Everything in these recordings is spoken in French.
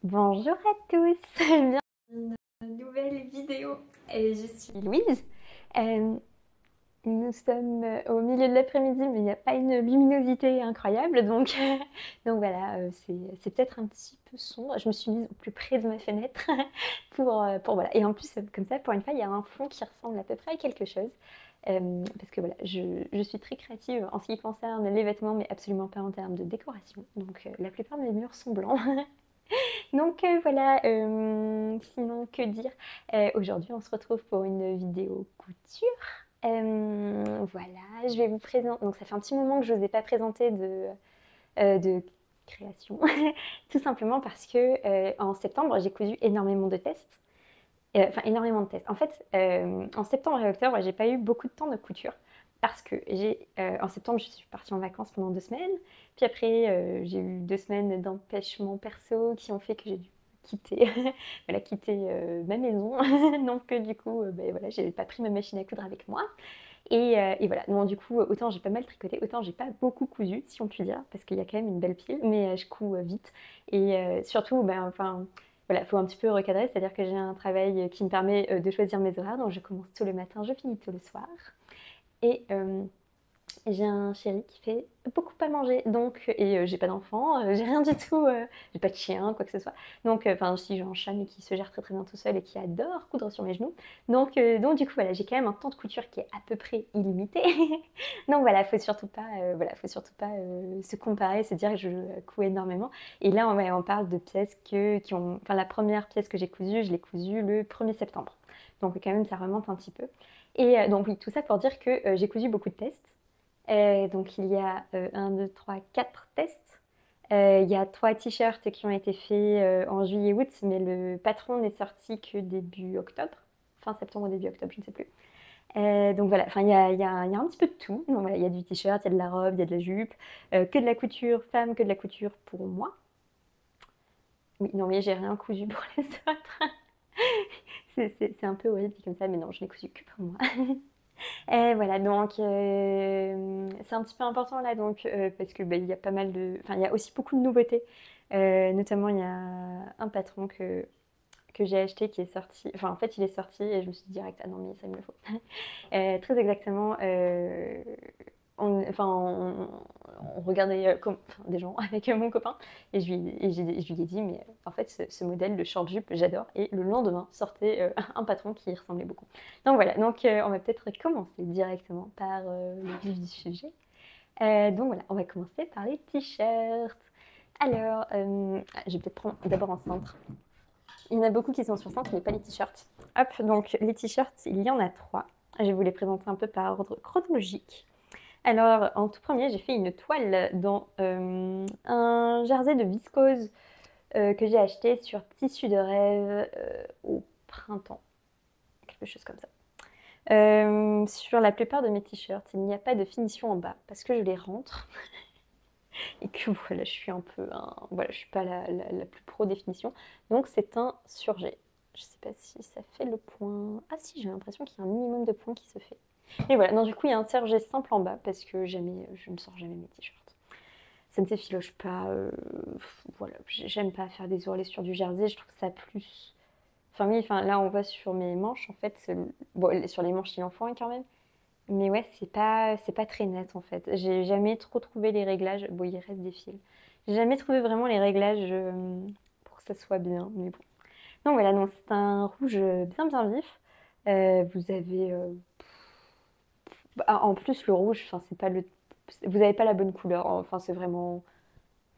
Bonjour à tous, bienvenue dans une nouvelle vidéo. Je suis Louise. Nous sommes au milieu de l'après-midi, mais il n'y a pas une luminosité incroyable, donc, donc voilà, c'est peut-être un petit peu sombre. Je me suis mise au plus près de ma fenêtre pour voilà. Et en plus, comme ça, pour une fois, il y a un fond qui ressemble à peu près à quelque chose. Parce que voilà, je suis très créative en ce qui concerne les vêtements, mais absolument pas en termes de décoration. Donc la plupart de mes murs sont blancs. Donc voilà, sinon que dire? Aujourd'hui on se retrouve pour une vidéo couture. Voilà, je vais vous présenter, donc ça fait un petit moment que je n'osais pas présenter de création, tout simplement parce que en septembre j'ai cousu énormément de tests. Enfin, énormément de tests. En fait, en septembre et octobre, j'ai pas eu beaucoup de temps de couture parce que en septembre, je suis partie en vacances pendant 2 semaines. Puis après, j'ai eu 2 semaines d'empêchement perso qui ont fait que j'ai dû quitter, voilà, quitter ma maison. Donc, du coup, ben, voilà, j'ai pas pris ma machine à coudre avec moi. Et voilà, donc du coup, autant j'ai pas mal tricoté, autant j'ai pas beaucoup cousu, si on peut dire, parce qu'il y a quand même une belle pile, mais je couds vite. Et surtout, ben, enfin, voilà, il faut un petit peu recadrer, c'est-à-dire que j'ai un travail qui me permet de choisir mes horaires, donc je commence tôt le matin, je finis tôt le soir. Et j'ai un chéri qui fait beaucoup à manger, donc, et j'ai pas d'enfant, j'ai rien du tout, j'ai pas de chien, quoi que ce soit. Donc, enfin, si j'ai un chat, mais qui se gère très très bien tout seul et qui adore coudre sur mes genoux. Donc du coup, voilà, j'ai quand même un temps de couture qui est à peu près illimité. Donc voilà, faut surtout pas se comparer, se dire que je couds énormément. Et là, on parle de pièces qui ont, enfin, la première pièce que j'ai cousue, je l'ai cousue le 1er septembre. Donc quand même, ça remonte un petit peu. Et donc oui, tout ça pour dire que j'ai cousu beaucoup de tests. Donc il y a 1, 2, 3, 4 tests. Il y a 3 t-shirts qui ont été faits en juillet-août, mais le patron n'est sorti que début octobre, fin septembre ou début octobre, je ne sais plus. Donc voilà, enfin il y a un petit peu de tout. Donc voilà, il y a du t-shirt, il y a de la robe, il y a de la jupe, que de la couture femme, que de la couture pour moi. Oui, non mais j'ai rien cousu pour les autres. C'est un peu horrible dit comme ça, mais non, je n'ai cousu que pour moi. Et voilà, donc c'est un petit peu important là, donc, parce que bah, il y a pas mal de, enfin il y a aussi beaucoup de nouveautés. Notamment il y a un patron que j'ai acheté qui est sorti, enfin en fait il est sorti et je me suis dit direct, ah non mais ça il me le faut. Très exactement, on regardait enfin, des gens avec mon copain et je lui ai dit, mais en fait ce modèle de short jupe j'adore, et le lendemain sortait un patron qui y ressemblait beaucoup. Donc voilà, donc on va peut-être commencer directement par le vif du sujet. Donc voilà, on va commencer par les t-shirts. Alors, je vais peut-être prendre d'abord en centre. Il y en a beaucoup qui sont sur centre, mais pas les t-shirts. Hop, donc les t-shirts, il y en a 3. Je vais vous les présenter un peu par ordre chronologique. Alors, en tout premier, j'ai fait une toile dans un jersey de viscose que j'ai acheté sur Tissu de rêve au printemps. Quelque chose comme ça. Sur la plupart de mes t-shirts, il n'y a pas de finition en bas parce que je les rentre. Et que voilà, je suis un peu, voilà, je suis pas la plus pro définition. Donc c'est un surjet. Je sais pas si ça fait le point. Ah si, j'ai l'impression qu'il y a un minimum de points qui se fait. Et voilà, donc du coup il y a un surjet simple en bas parce que jamais, je ne sors jamais mes t-shirts. Ça ne s'effiloche pas. Voilà, j'aime pas faire des ourlets sur du jersey. Je trouve ça plus. Enfin oui, enfin là on voit sur mes manches en fait, bon, sur les manches il en faut un quand même. Mais ouais, c'est pas très net en fait. J'ai jamais trop trouvé les réglages. Bon, il reste des fils. J'ai jamais trouvé vraiment les réglages pour que ça soit bien. Mais bon. Donc voilà, donc c'est un rouge bien bien vif. Vous avez en plus le rouge. Enfin, c'est pas le. Vous avez pas la bonne couleur. Enfin, c'est vraiment.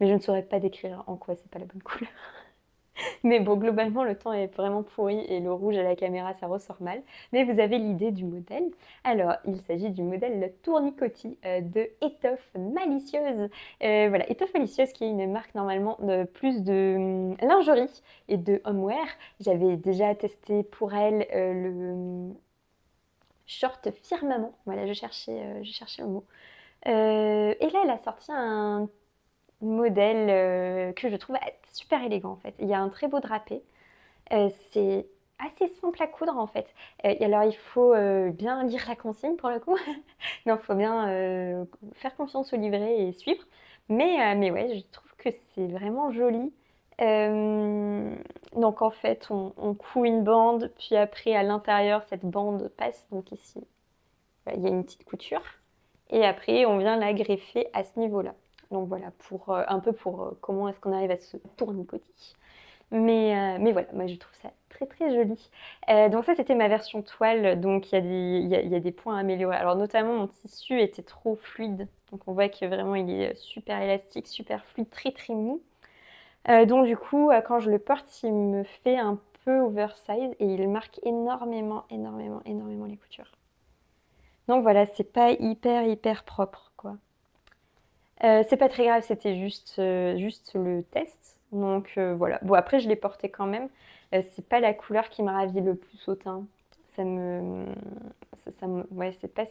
Mais je ne saurais pas décrire en quoi c'est pas la bonne couleur. Mais bon, globalement, le temps est vraiment pourri et le rouge à la caméra, ça ressort mal. Mais vous avez l'idée du modèle. Alors, il s'agit du modèle Tournicotti de Étoffe Malicieuse. Voilà, Étoffe Malicieuse qui est une marque normalement de plus de lingerie et de homeware. J'avais déjà testé pour elle le short firmament. Voilà, je cherchais le mot. Et là, elle a sorti un modèle que je trouve super élégant en fait. Il y a un très beau drapé. C'est assez simple à coudre en fait. Et alors il faut bien lire la consigne pour le coup. Non, il faut bien faire confiance au livret et suivre. Mais ouais, je trouve que c'est vraiment joli. Donc en fait, on coud une bande, puis après à l'intérieur, cette bande passe. Donc ici, il y a une petite couture. Et après, on vient la greffer à ce niveau-là. Donc voilà, pour, un peu pour comment est-ce qu'on arrive à se tournicoter. Mais voilà, moi je trouve ça très très joli. Donc ça c'était ma version toile, donc il y a des points à améliorer. Alors notamment mon tissu était trop fluide, donc on voit que vraiment il est super élastique, super fluide, très très mou. Donc du coup quand je le porte il me fait un peu oversize et il marque énormément les coutures. Donc voilà, c'est pas hyper propre quoi. C'est pas très grave, c'était juste le test. Donc voilà. Bon, après, je l'ai porté quand même. C'est pas la couleur qui me ravit le plus au teint. Ça me, ouais, c'est pas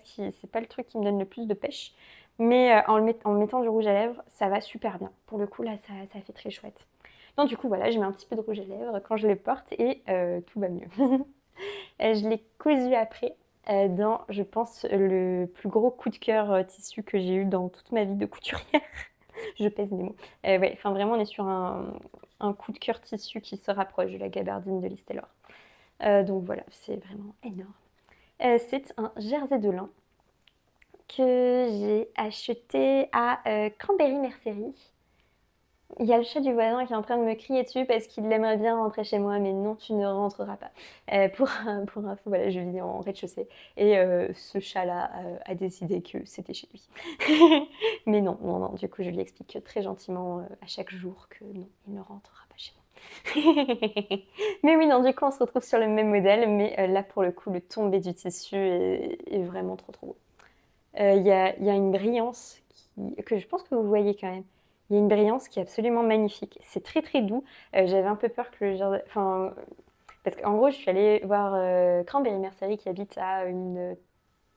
le truc qui me donne le plus de pêche. Mais en mettant du rouge à lèvres, ça va super bien. Pour le coup, là, ça fait très chouette. Donc du coup, voilà, je mets un petit peu de rouge à lèvres quand je le porte et tout va mieux. Je l'ai cousu après dans, je pense, le plus gros coup de cœur tissu que j'ai eu dans toute ma vie de couturière. Je pèse mes mots. Ouais, enfin vraiment, on est sur un coup de cœur tissu qui se rapproche de la gabardine de Lise Taylor. Donc voilà, c'est vraiment énorme. C'est un jersey de lin que j'ai acheté à Cranberry Mercery. Il y a le chat du voisin qui est en train de me crier dessus parce qu'il aimerait bien rentrer chez moi, mais non, tu ne rentreras pas. Pour info, voilà, je vis en rez-de-chaussée et ce chat-là a décidé que c'était chez lui. Mais non, du coup, je lui explique très gentiment à chaque jour que non, il ne rentrera pas chez moi. Mais oui, non, du coup, on se retrouve sur le même modèle, mais là, pour le coup, le tombé du tissu est vraiment trop beau. Il y a une brillance que je pense que vous voyez quand même. Il y a une brillance qui est absolument magnifique. C'est très très doux. J'avais un peu peur que le jardin... Enfin, parce qu'en gros, je suis allée voir Cranberry Mercery qui habite à une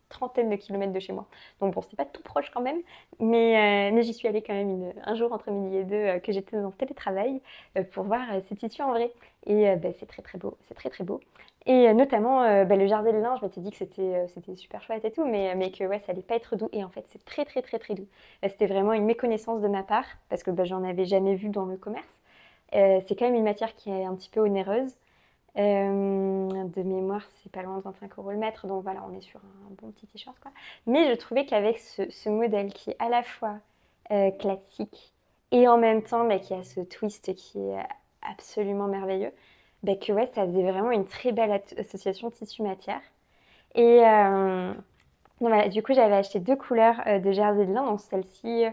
trentaine de kilomètres de chez moi. Donc bon, c'est pas tout proche quand même, mais j'y suis allée quand même un jour entre midi et deux que j'étais en télétravail pour voir ces tissus en vrai. Et bah, c'est très très beau, c'est très très beau. Et notamment bah, le jersey de lin, je m'étais dit que c'était super chouette et tout, mais que ouais, ça allait pas être doux. Et en fait, c'est très très très très doux. C'était vraiment une méconnaissance de ma part parce que bah, j'en avais jamais vu dans le commerce. C'est quand même une matière qui est un petit peu onéreuse. De mémoire, c'est pas loin de 25 € le mètre, donc voilà, on est sur un bon petit t-shirt quoi. Mais je trouvais qu'avec ce modèle qui est à la fois classique et en même temps bah, qui a ce twist qui est absolument merveilleux, bah, que ouais, ça faisait vraiment une très belle association tissu-matière. Et donc voilà, du coup, j'avais acheté deux couleurs de jersey de lin, donc celle-ci,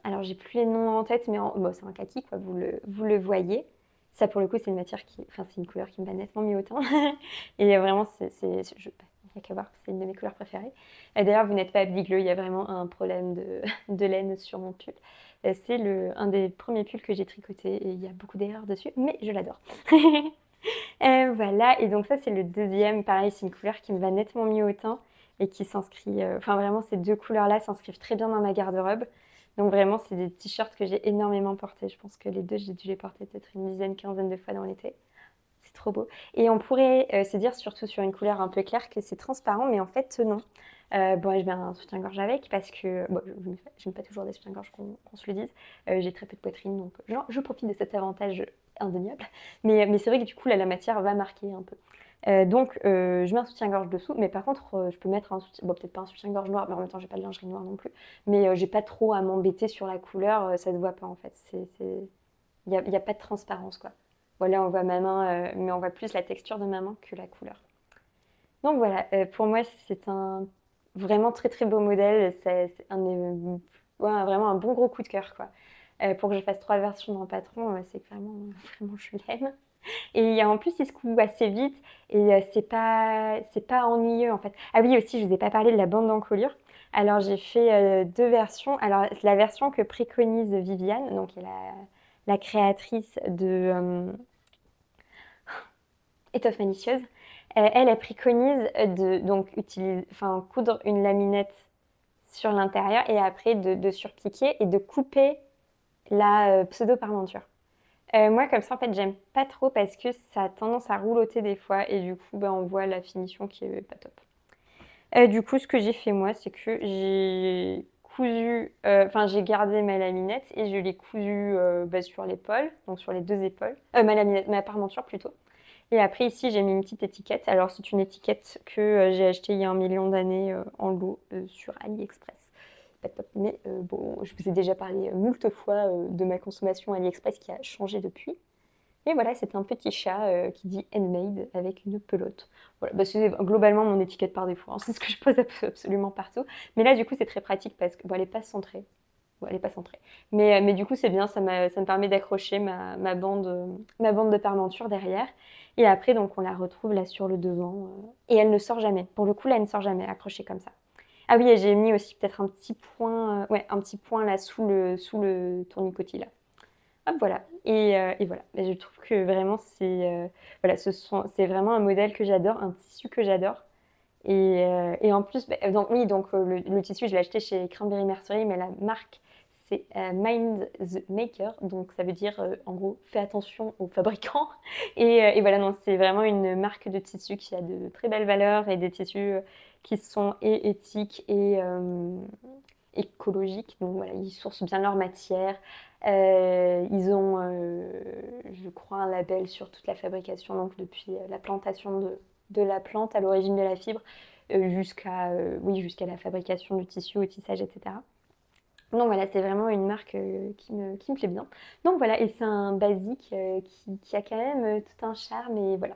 alors j'ai plus les noms en tête, mais bon, c'est un kaki quoi, vous le voyez. Ça, pour le coup, c'est une matière c'est une couleur qui me va nettement mieux au teint. Et vraiment, il n'y a qu'à voir, c'est une de mes couleurs préférées. D'ailleurs, vous n'êtes pas bigleux, il y a vraiment un problème de laine sur mon pull. C'est un des premiers pulls que j'ai tricoté et il y a beaucoup d'erreurs dessus, mais je l'adore. Voilà, et donc ça, c'est le deuxième. Pareil, c'est une couleur qui me va nettement mieux au teint et qui s'inscrit... Enfin, vraiment, ces deux couleurs-là s'inscrivent très bien dans ma garde-robe. Donc vraiment, c'est des t-shirts que j'ai énormément portés. Je pense que les deux, j'ai dû les porter peut-être une dizaine, quinzaine de fois dans l'été. C'est trop beau. Et on pourrait se dire, surtout sur une couleur un peu claire, que c'est transparent, mais en fait, non. Bon, je mets un soutien-gorge avec parce que bon, je n'aime pas toujours des soutiens-gorge qu'on se le dise. J'ai très peu de poitrine, donc je profite de cet avantage indéniable. Mais c'est vrai que du coup, là, la matière va marquer un peu. Donc, je mets un soutien-gorge dessous, mais par contre, je peux mettre un soutien... Bon, peut-être pas un soutien-gorge noir, mais en même temps, j'ai pas de lingerie noire non plus. Mais j'ai pas trop à m'embêter sur la couleur, ça se voit pas en fait. Il y a pas de transparence, quoi. Voilà, on voit ma main, mais on voit plus la texture de ma main que la couleur. Donc voilà, pour moi, c'est un vraiment très très beau modèle. C'est ouais, vraiment un bon gros coup de cœur, quoi. Pour que je fasse 3 versions dans Patron, c'est que vraiment, je l'aime. Et en plus, il se coud assez vite et c'est pas ennuyeux en fait. Ah oui, aussi, je vous ai pas parlé de la bande d'encolure. Alors, j'ai fait deux versions. Alors, c'est la version que préconise Viviane, donc qui est la créatrice de Étoffe malicieuse. Elle préconise de donc coudre une laminette sur l'intérieur et après de surpiquer et de couper la pseudo-parmenture. Moi, comme ça, en fait, j'aime pas trop parce que ça a tendance à roulotter des fois et du coup, on voit la finition qui est pas top. Du coup, ce que j'ai fait moi, c'est que j'ai cousu, enfin j'ai gardé ma laminette et je l'ai cousue sur l'épaule, donc sur les deux épaules, ma laminette, ma parmenture plutôt. Et après ici j'ai mis une petite étiquette. Alors c'est une étiquette que j'ai achetée il y a 1 million d'années en lot sur AliExpress. Pas top, mais bon, je vous ai déjà parlé moult fois de ma consommation AliExpress qui a changé depuis. Et voilà, c'est un petit chat qui dit handmade avec une pelote. Voilà, bah, c'est globalement mon étiquette par défaut, hein. C'est ce que je pose absolument partout. Mais là, du coup, c'est très pratique parce que bon, elle n'est pas centrée. Bon, elle n'est pas centrée. Mais du coup, c'est bien, ça me permet d'accrocher ma bande de parmenture derrière. Et après, donc, on la retrouve là sur le devant. Et elle ne sort jamais. Pour le coup, là, elle ne sort jamais, accrochée comme ça. Ah oui, et j'ai mis aussi peut-être un petit point, ouais, un petit point là sous le tournicotis là. Hop, voilà. Et voilà. Et je trouve que vraiment, voilà, c'est vraiment un modèle que j'adore, un tissu que j'adore. Et en plus, bah, donc, oui, donc le tissu, je l'ai acheté chez Cranberry Mercery, mais la marque, c'est Mind the Maker. Donc, ça veut dire, en gros, fais attention aux fabricants. Et voilà, non, c'est vraiment une marque de tissu qui a de très belles valeurs et des tissus qui sont et éthiques et écologiques. Donc, voilà, ils sourcent bien leur matière. Ils ont, je crois, un label sur toute la fabrication, donc depuis la plantation de la plante à l'origine de la fibre oui, jusqu'à la fabrication du tissu, au tissage, etc. Donc voilà, c'est vraiment une marque qui me plaît bien. Donc voilà, et c'est un basique qui a quand même tout un charme et voilà.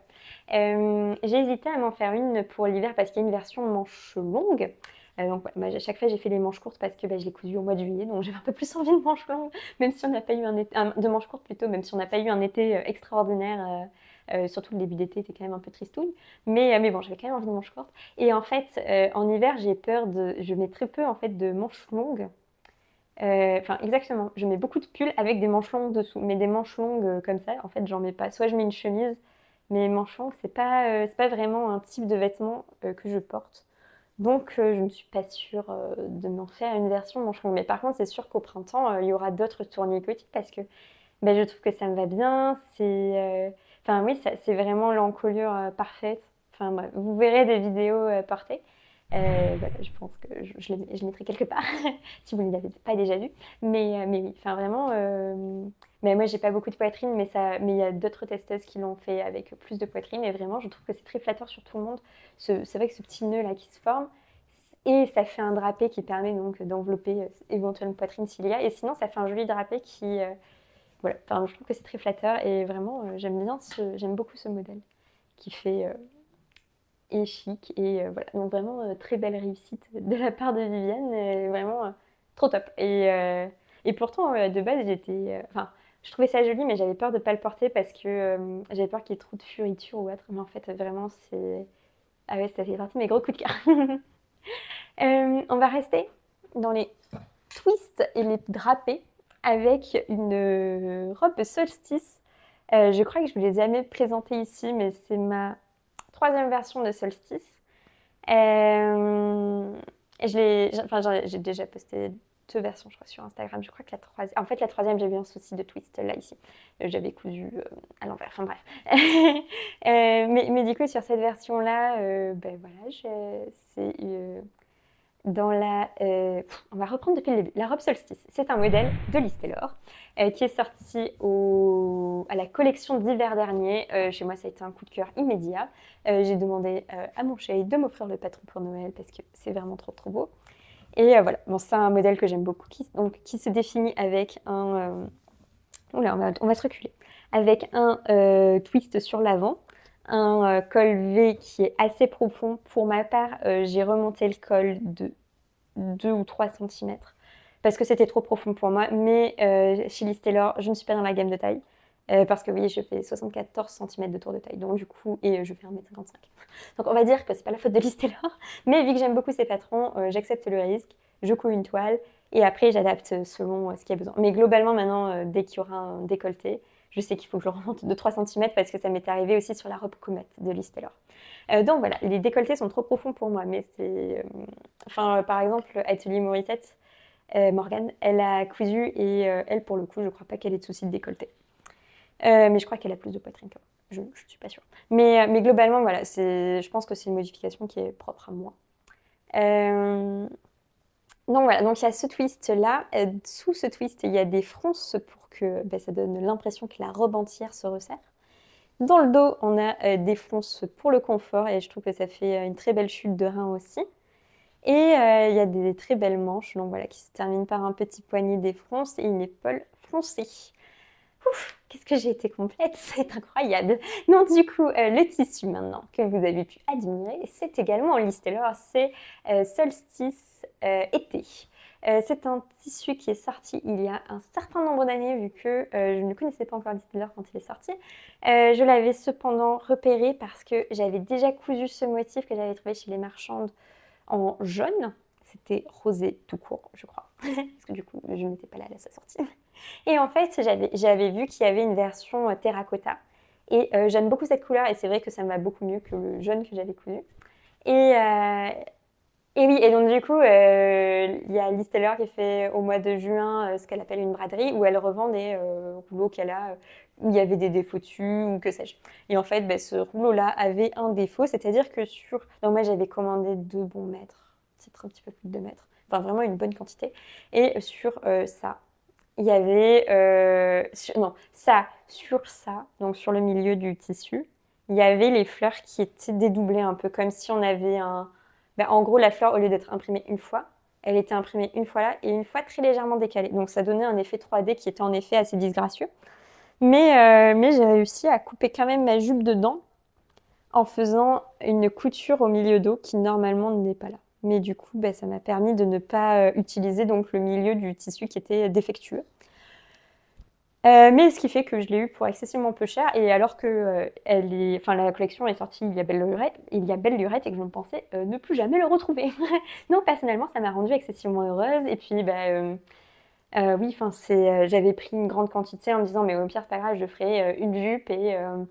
J'ai hésité à m'en faire une pour l'hiver parce qu'il y a une version manche longue. Donc voilà, à chaque fois j'ai fait les manches courtes parce que je l'ai cousu au mois de juillet, donc j'avais un peu plus envie de manches longues, même si on n'a pas eu un été, de manches courtes plutôt, même si on n'a pas eu un été extraordinaire. Surtout le début d'été était quand même un peu tristouille, mais bon, j'avais quand même envie de manches courtes. Et en fait, en hiver, je mets très peu en fait de manches longues. Enfin, exactement. Je mets beaucoup de pulls avec des manches longues dessous. Mais des manches longues comme ça, en fait, j'en mets pas. Soit je mets une chemise, mais manches longues, c'est pas vraiment un type de vêtement que je porte. Donc, je ne suis pas sûre de m'en faire une version manches longues. Mais par contre, c'est sûr qu'au printemps, il y aura d'autres tournicotis parce que je trouve que ça me va bien. Enfin, oui, c'est vraiment l'encolure parfaite. Enfin, bref, vous verrez des vidéos portées. Voilà, je pense que je mettrai quelque part si vous ne l'avez pas déjà vu. Mais oui, enfin vraiment. Mais moi, j'ai pas beaucoup de poitrine, mais il y a d'autres testeuses qui l'ont fait avec plus de poitrine. Et vraiment, je trouve que c'est très flatteur sur tout le monde. C'est vrai que ce petit nœud là qui se forme. Et ça fait un drapé qui permet donc d'envelopper éventuellement poitrine s'il y a. Et sinon, ça fait un joli drapé qui. Voilà, enfin, je trouve que c'est très flatteur et vraiment, j'aime beaucoup ce modèle qui fait et chic. Et voilà, donc vraiment très belle réussite de la part de Viviane, vraiment trop top. Et pourtant, de base, enfin, je trouvais ça joli, mais j'avais peur de ne pas le porter parce que j'avais peur qu'il y ait trop de fioritures ou autre. Mais en fait, vraiment, c'est. Ah ouais, ça fait partie de mes gros coups de cœur. On va rester dans les twists et les drapés avec une robe solstice. Je crois que je ne vous l'ai jamais présentée ici, mais c'est ma troisième version de solstice. J'ai déjà posté 2 versions, je crois, sur Instagram. Je crois que en fait, la troisième, j'ai eu un souci de twist là, ici. J'avais cousu à l'envers, enfin bref. Mais du coup, sur cette version-là, voilà, c'est on va reprendre depuis le début. La robe solstice, c'est un modèle de Liz Taylor qui est sorti à la collection d'hiver dernier. Chez moi, ça a été un coup de cœur immédiat. J'ai demandé à mon chéri de m'offrir le patron pour Noël parce que c'est vraiment trop trop beau. Et voilà, bon, c'est un modèle que j'aime beaucoup qui se définit avec oula, on va se reculer. Avec un twist sur l'avant, un col V qui est assez profond. Pour ma part, j'ai remonté le col de 2 ou 3 cm parce que c'était trop profond pour moi. Mais chez Liz Taylor, je ne suis pas dans la gamme de taille. Parce que oui, je fais 74 cm de tour de taille, donc du coup, et je fais 1m55. Donc on va dire que c'est pas la faute de Liz Taylor, mais vu que j'aime beaucoup ces patrons, j'accepte le risque, je couds une toile, et après j'adapte selon ce qu'il y a besoin. Mais globalement, maintenant, dès qu'il y aura un décolleté, je sais qu'il faut que je remonte de 3 cm parce que ça m'est arrivé aussi sur la robe Comet de Liz Taylor. Donc voilà, les décolletés sont trop profonds pour moi, mais c'est... Enfin, par exemple, Atelier Morissette, Morgane, elle a cousu et elle, pour le coup, je crois pas qu'elle ait de soucis de décolleté. Mais je crois qu'elle a plus de poitrine que moi. Je ne suis pas sûre. Mais globalement, voilà, je pense que c'est une modification qui est propre à moi. Donc voilà, donc il y a ce twist-là. Sous ce twist, il y a des fronces pour que ça donne l'impression que la robe entière se resserre. Dans le dos, on a des fronces pour le confort et je trouve que ça fait une très belle chute de rein aussi. Et il y a des très belles manches, donc voilà, qui se terminent par un petit poignet des fronces et une épaule froncée. Ouf, qu'est-ce que j'ai été complète, c'est incroyable. Donc du coup, le tissu maintenant que vous avez pu admirer, c'est également en Liz Taylor, c'est Solstice été. C'est un tissu qui est sorti il y a un certain nombre d'années, vu que je ne connaissais pas encore Liz Taylor quand il est sorti. Je l'avais cependant repéré parce que j'avais déjà cousu ce motif que j'avais trouvé chez les marchandes en jaune. C'était rosé tout court, je crois. Parce que du coup, je n'étais pas là à sa sortie. Et en fait, j'avais vu qu'il y avait une version terracotta. Et j'aime beaucoup cette couleur et c'est vrai que ça me va beaucoup mieux que le jaune que j'avais cousu. Et, et oui, et donc du coup, il y a Liz Taylor qui fait au mois de juin ce qu'elle appelle une braderie où elle revend des rouleaux qu'elle a où il y avait des défauts dessus ou que sais-je. Et en fait, ce rouleau-là avait un défaut, c'est-à-dire que sur... Donc moi, j'avais commandé 2 bons mètres, peut-être un petit peu plus de 2 mètres, enfin vraiment une bonne quantité. Et sur ça, il y avait... non, ça, sur ça, donc sur le milieu du tissu, il y avait les fleurs qui étaient dédoublées un peu, comme si on avait un... en gros, la fleur, au lieu d'être imprimée une fois, elle était imprimée une fois là et une fois très légèrement décalée. Donc ça donnait un effet 3D qui était en effet assez disgracieux. Mais j'ai réussi à couper quand même ma jupe dedans en faisant une couture au milieu dos qui normalement n'est pas là. Mais du coup, ça m'a permis de ne pas utiliser donc le milieu du tissu qui était défectueux. Mais ce qui fait que je l'ai eu pour excessivement peu cher et alors que la collection est sortie il y a belle lurette et que je ne pensais ne plus jamais le retrouver. Donc personnellement, ça m'a rendue excessivement heureuse et puis oui, j'avais pris une grande quantité en me disant mais au pire c'est pas grave, je ferai une jupe et un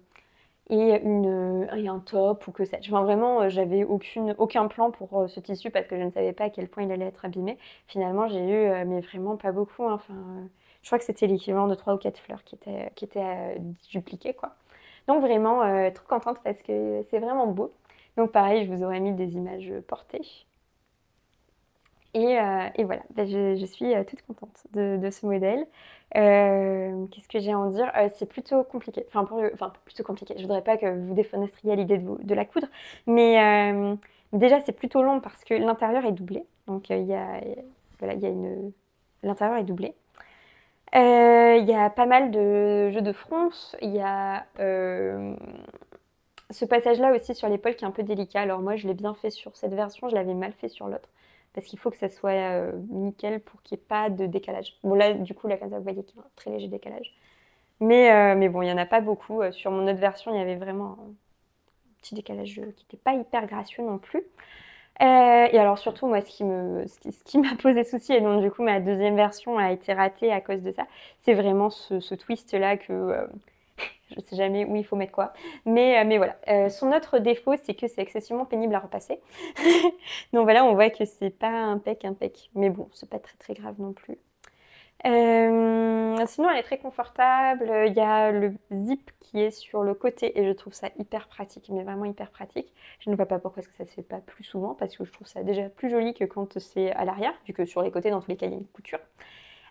top ou que sais-je. Enfin, vraiment, j'avais aucun plan pour ce tissu parce que je ne savais pas à quel point il allait être abîmé. Finalement, j'ai eu, mais vraiment pas beaucoup, hein. Enfin, je crois que c'était l'équivalent de 3 ou 4 fleurs qui étaient dupliquées, quoi. Donc vraiment, trop contente parce que c'est vraiment beau. Donc pareil, je vous aurais mis des images portées. Et voilà, je suis toute contente de ce modèle. Qu'est-ce que j'ai à en dire? C'est plutôt compliqué. Enfin, plutôt compliqué. Je voudrais pas que vous défenestriez à l'idée de la coudre. Mais déjà, c'est plutôt long parce que l'intérieur est doublé. Donc, l'intérieur est doublé. Il y a pas mal de jeux de fronces. Il y a ce passage-là aussi sur l'épaule qui est un peu délicat. Alors moi, je l'ai bien fait sur cette version. Je l'avais mal fait sur l'autre. Parce qu'il faut que ça soit nickel pour qu'il n'y ait pas de décalage. Bon là, du coup, là, comme ça, vous voyez qu'il y a un très léger décalage. Mais bon, il n'y en a pas beaucoup. Sur mon autre version, il y avait vraiment un petit décalage qui n'était pas hyper gracieux non plus. Et alors surtout, moi, ce qui m'a posé souci, et donc du coup, ma deuxième version a été ratée à cause de ça, c'est vraiment ce twist-là que... je ne sais jamais où il faut mettre quoi. Mais voilà. Son autre défaut, c'est que c'est excessivement pénible à repasser. Donc voilà, on voit que c'est pas impec. Mais bon, c'est pas très très grave non plus. Sinon, elle est très confortable. Il y a le zip qui est sur le côté et je trouve ça hyper pratique, mais vraiment hyper pratique. Je ne vois pas pourquoi ça se fait pas plus souvent parce que je trouve ça déjà plus joli que quand c'est à l'arrière, vu que sur les côtés, dans tous les cas, il y a une couture.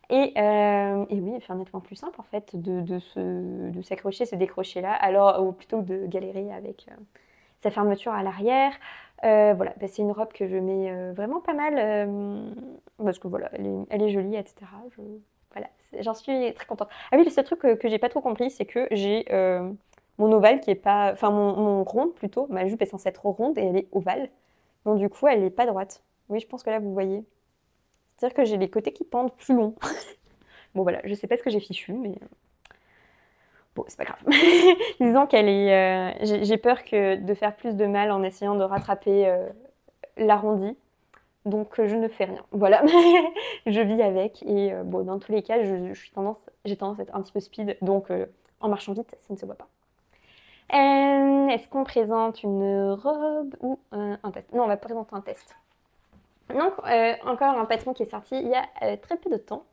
Et oui, enfin, nettement plus simple en fait de s'accrocher ces décrochés-là, alors ou plutôt que de galérer avec sa fermeture à l'arrière. Voilà, c'est une robe que je mets vraiment pas mal parce que voilà, elle est jolie, etc. Voilà, j'en suis très contente. Ah oui, le seul truc que j'ai pas trop compris, c'est que j'ai mon ovale qui est pas, enfin mon rond plutôt. Ma jupe est censée être ronde et elle est ovale, donc du coup elle est pas droite. Oui, je pense que là vous voyez. C'est-à-dire que j'ai les côtés qui pendent plus longs. Bon voilà, je sais pas ce que j'ai fichu, mais bon, c'est pas grave. Disons qu'elle est... j'ai peur de faire plus de mal en essayant de rattraper l'arrondi. Donc je ne fais rien. Voilà, je vis avec. Et bon, dans tous les cas, j'ai tendance à être un petit peu speed. Donc en marchant vite, ça ne se voit pas. Est-ce qu'on présente une robe ou un test? Non, on va présenter un test. Donc, encore un patron qui est sorti il y a très peu de temps.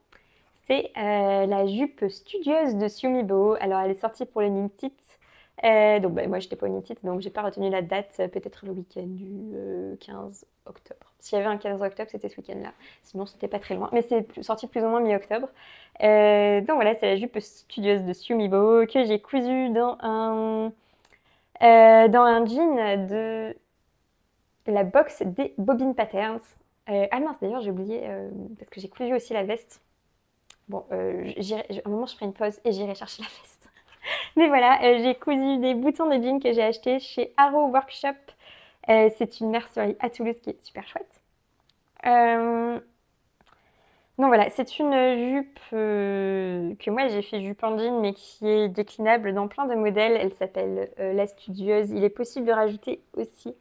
C'est la jupe studieuse de Xiaomi Bao. Alors, elle est sortie pour le Knit It Donc bah, moi j'étais pas au titre, donc j'ai pas retenu la date, peut-être le week-end du 15 octobre. S'il y avait un 15 octobre, c'était ce week-end-là. Sinon c'était pas très loin, mais c'est sorti plus ou moins mi-octobre. Donc voilà, c'est la jupe studieuse de Sumibo que j'ai cousue dans un jean de la box des Bobbin Patterns. Ah mince, d'ailleurs j'ai oublié, parce que j'ai cousu aussi la veste. Bon, à un moment je ferai une pause et j'irai chercher la veste. Mais voilà, j'ai cousu des boutons de jean que j'ai acheté chez Arrow Workshop. C'est une mercerie à Toulouse qui est super chouette. Donc voilà, c'est une jupe que moi j'ai fait jupe en jean mais qui est déclinable dans plein de modèles. Elle s'appelle la studieuse. Il est possible de rajouter aussi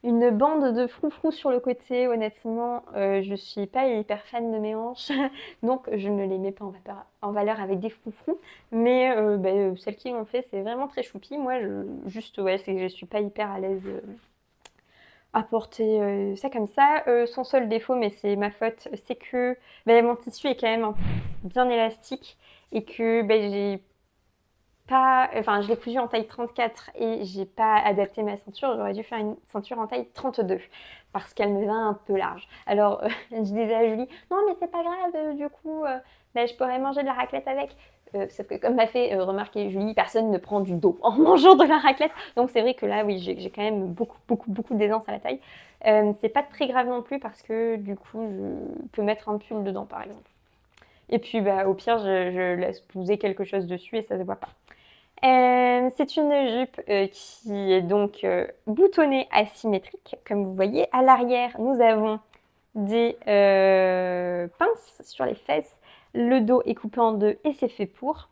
une bande de froufrou sur le côté. Honnêtement, je suis pas hyper fan de mes hanches, donc je ne les mets pas en valeur avec des froufrous. Mais celles qui l'ont fait, c'est vraiment très choupi. Moi, ouais, c'est que je suis pas hyper à l'aise à porter ça comme ça. Son seul défaut, mais c'est ma faute, c'est que mon tissu est quand même bien élastique et que j'ai pas, enfin, je l'ai cousu en taille 34 et j'ai pas adapté ma ceinture. J'aurais dû faire une ceinture en taille 32 parce qu'elle me va un peu large. Alors, je disais à Julie, non, mais c'est pas grave, du coup, je pourrais manger de la raclette avec. Sauf que, comme m'a fait remarquer Julie, personne ne prend du dos en mangeant de la raclette. Donc, c'est vrai que là, oui, j'ai quand même beaucoup d'aisance à la taille. C'est pas très grave non plus parce que, du coup, je peux mettre un pull dedans, par exemple. Et puis, au pire, je laisse poser quelque chose dessus et ça se voit pas. C'est une jupe qui est donc boutonnée asymétrique, comme vous voyez. À l'arrière, nous avons des pinces sur les fesses. Le dos est coupé en deux et c'est fait pour.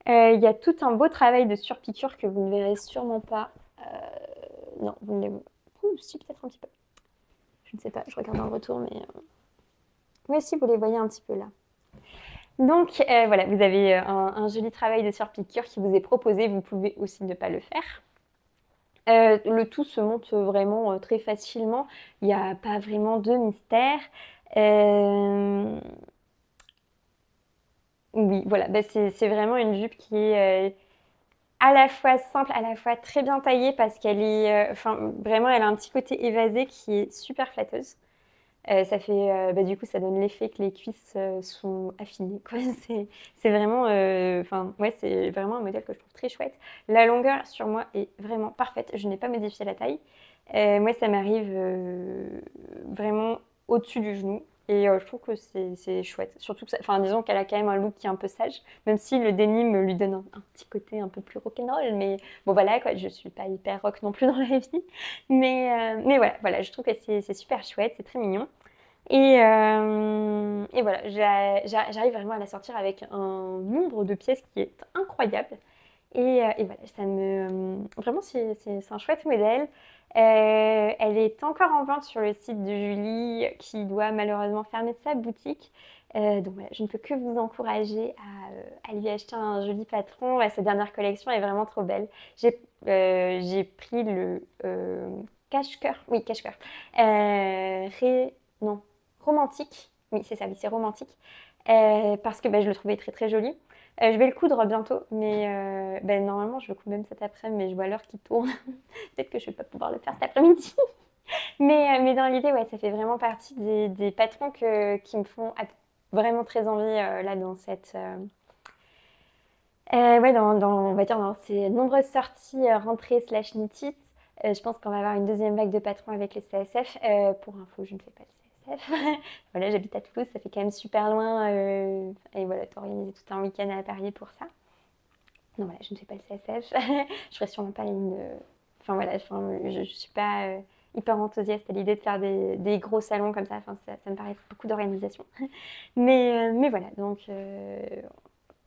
Il y a tout un beau travail de surpiqûre que vous ne verrez sûrement pas. Non, vous ne les... Ouh, si, peut-être un petit peu. Je ne sais pas, je regarde dans le retour, mais... Oui, si, vous les voyez un petit peu là. Donc voilà, vous avez un joli travail de surpiqûre qui vous est proposé. Vous pouvez aussi ne pas le faire. Le tout se monte vraiment très facilement. Il n'y a pas vraiment de mystère. Oui, voilà, c'est vraiment une jupe qui est à la fois simple, à la fois très bien taillée parce qu'elle est, enfin vraiment, elle a un petit côté évasé qui est super flatteuse. Ça fait, du coup, ça donne l'effet que les cuisses sont affinées, quoi. C'est vraiment, enfin, ouais, c'est vraiment un modèle que je trouve très chouette. La longueur sur moi est vraiment parfaite. Je n'ai pas modifié la taille. Moi, ça m'arrive vraiment au-dessus du genou. Et je trouve que c'est chouette. Surtout que, enfin, disons qu'elle a quand même un look qui est un peu sage, même si le denim lui donne un petit côté un peu plus rock'n'roll. Mais bon, voilà, quoi, je suis pas hyper rock non plus dans la vie. Mais voilà, je trouve que c'est super chouette, c'est très mignon. Et voilà, j'arrive vraiment à la sortir avec un nombre de pièces qui est incroyable. Et voilà, vraiment, c'est un chouette modèle. Elle est encore en vente sur le site de Julie, qui doit malheureusement fermer sa boutique. Donc voilà, je ne peux que vous encourager à lui acheter un joli patron. Sa dernière collection est vraiment trop belle. J'ai pris le cache-cœur. Oui, cache-cœur. Non, romantique. Oui, c'est ça, oui, c'est romantique. Parce que je le trouvais très très joli. Je vais le coudre bientôt, mais normalement je le couds même cet après-midi, mais je vois l'heure qui tourne. Peut-être que je vais pas pouvoir le faire cet après-midi. Mais dans l'idée, ouais, ça fait vraiment partie des patrons qui me font vraiment très envie là dans cette... ouais, on va dire dans ces nombreuses sorties rentrées slash knit-it. Je pense qu'on va avoir une deuxième vague de patrons avec les CSF. Pour info, je ne fais pas le CSF. Voilà, j'habite à Toulouse, ça fait quand même super loin. Et voilà, t'organiser tout un week-end à Paris pour ça. Non, voilà, je ne fais pas le CSF. Je ferai sûrement pas une... Enfin voilà, je suis pas hyper enthousiaste à l'idée de faire des gros salons comme ça. Enfin, ça me paraît beaucoup d'organisation. Mais voilà, donc...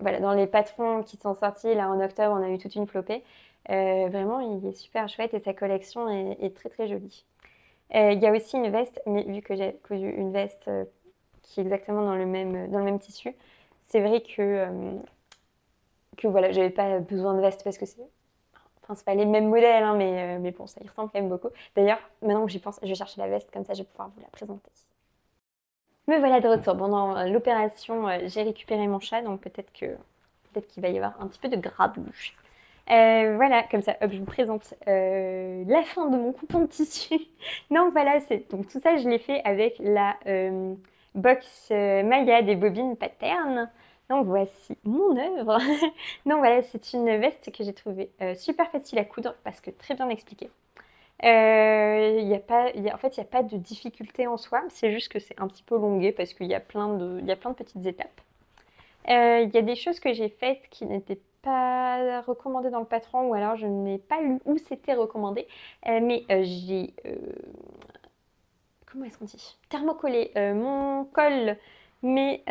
Voilà, dans les patrons qui sont sortis là en octobre, on a eu toute une flopée. Vraiment, il est super chouette et sa collection est très très jolie. Il y a aussi une veste, mais vu que j'ai cousu une veste qui est exactement dans le même tissu, c'est vrai que voilà, j'avais pas besoin de veste parce que c'est pas les mêmes modèles, hein, mais bon, ça y ressemble quand même beaucoup. D'ailleurs, maintenant que j'y pense, je vais chercher la veste, comme ça je vais pouvoir vous la présenter. Me voilà de retour. Pendant l'opération, j'ai récupéré mon chat, donc peut-être qu'il va y avoir un petit peu de grabuge. Voilà, comme ça, hop, je vous présente la fin de mon coupon de tissu. Donc voilà, donc tout ça, je l'ai fait avec la box Maya des bobines Pattern. Donc voici mon œuvre. Donc voilà, c'est une veste que j'ai trouvée super facile à coudre parce que très bien expliquée. En fait, il n'y a pas de difficulté en soi, c'est juste que c'est un petit peu longué parce qu'il y a il y a plein de petites étapes. Il y a des choses que j'ai faites qui n'étaient pas recommandées dans le patron ou alors je n'ai pas lu où c'était recommandé. Mais j'ai, comment est-ce qu'on dit? Thermocollé mon col, mes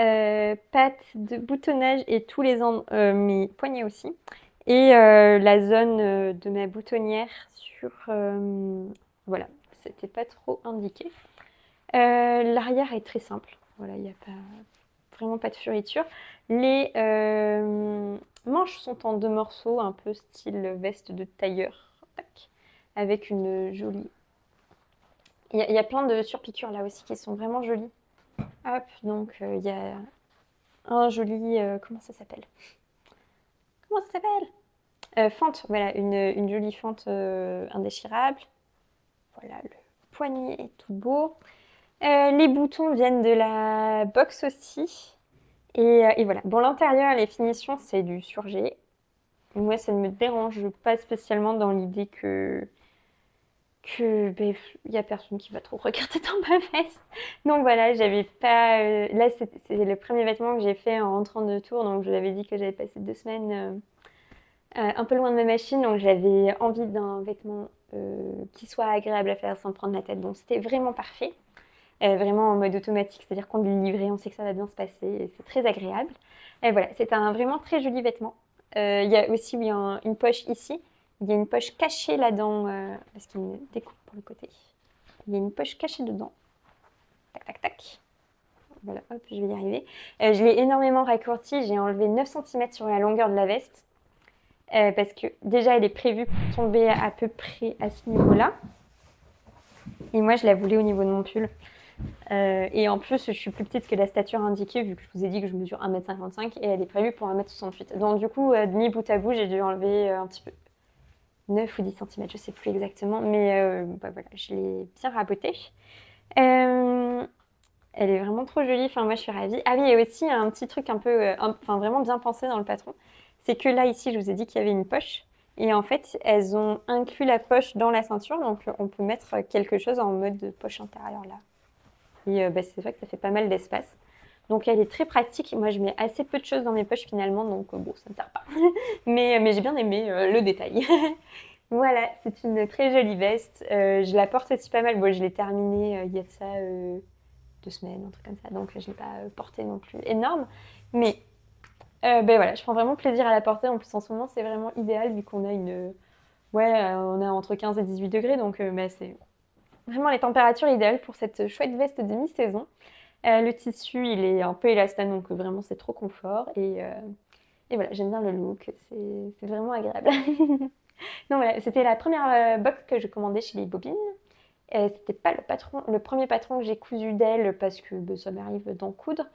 pattes de boutonnage et mes poignets aussi. Et la zone de ma boutonnière sur... voilà, c'était pas trop indiqué. L'arrière est très simple. Voilà, il n'y a vraiment pas de furiture. Les manches sont en 2 morceaux, un peu style veste de tailleur. Tac, avec une jolie... Il y a plein de surpiqûres là aussi qui sont vraiment jolies. Hop, donc il y a un joli... comment ça s'appelle? Comment ça s'appelle? Fente, voilà, une jolie fente indéchirable. Voilà, le poignet est tout beau. Les boutons viennent de la box aussi. Et voilà. Bon, l'intérieur, les finitions, c'est du surgelé. Moi, ça ne me dérange pas spécialement dans l'idée que ben, y a personne qui va trop regarder dans ma veste. Donc voilà, j'avais pas... là, c'est le premier vêtement que j'ai fait en rentrant de tour. Donc je vous avais dit que j'avais passé 2 semaines un peu loin de ma machine. Donc j'avais envie d'un vêtement qui soit agréable à faire sans prendre la tête. Donc c'était vraiment parfait. Vraiment en mode automatique, c'est-à-dire qu'on est livré, on sait que ça va bien se passer, et c'est très agréable. Et voilà, c'est un vraiment très joli vêtement. Il y a aussi une poche ici, il y a une poche cachée là-dedans, parce qu'il y a une découpe pour le côté. Il y a une poche cachée dedans. Tac, tac, tac. Voilà, hop, je vais y arriver. Je l'ai énormément raccourci, j'ai enlevé 9 cm sur la longueur de la veste, parce que déjà elle est prévue pour tomber à peu près à ce niveau-là. Et moi je la voulais au niveau de mon pull. Et en plus, je suis plus petite que la stature indiquée, vu que je vous ai dit que je mesure 1m55 et elle est prévue pour 1m68. Donc, du coup, mis bout à bout, j'ai dû enlever un petit peu 9 ou 10 cm, je sais plus exactement, mais bah, voilà, je l'ai bien rabotée. Elle est vraiment trop jolie, enfin, moi je suis ravie. Ah oui, et aussi un petit truc un peu, enfin, vraiment bien pensé dans le patron, c'est que là, ici, je vous ai dit qu'il y avait une poche. Et en fait, elles ont inclus la poche dans la ceinture, donc on peut mettre quelque chose en mode de poche intérieure là. Et bah, c'est vrai que ça fait pas mal d'espace. Donc elle est très pratique. Moi, je mets assez peu de choses dans mes poches finalement, donc bon, ça ne me sert pas. Mais j'ai bien aimé le détail. Voilà, c'est une très jolie veste. Je la porte aussi pas mal. Bon, je l'ai terminée il y a de ça 2 semaines, un truc comme ça. Donc je ne l'ai pas portée non plus énorme. Mais ben voilà, je prends vraiment plaisir à la porter. En plus, en ce moment, c'est vraiment idéal vu qu'on a ouais, on a entre 15 et 18 degrés. Donc ben, c'est vraiment les températures idéales pour cette chouette veste de mi-saison. Le tissu, il est un peu élastane, donc vraiment c'est trop confort. Et voilà, j'aime bien le look, c'est vraiment agréable. Donc voilà, c'était la première box que je commandais chez les Bobines. C'était pas le premier patron que j'ai cousu d'elle parce que bah, ça m'arrive d'en coudre.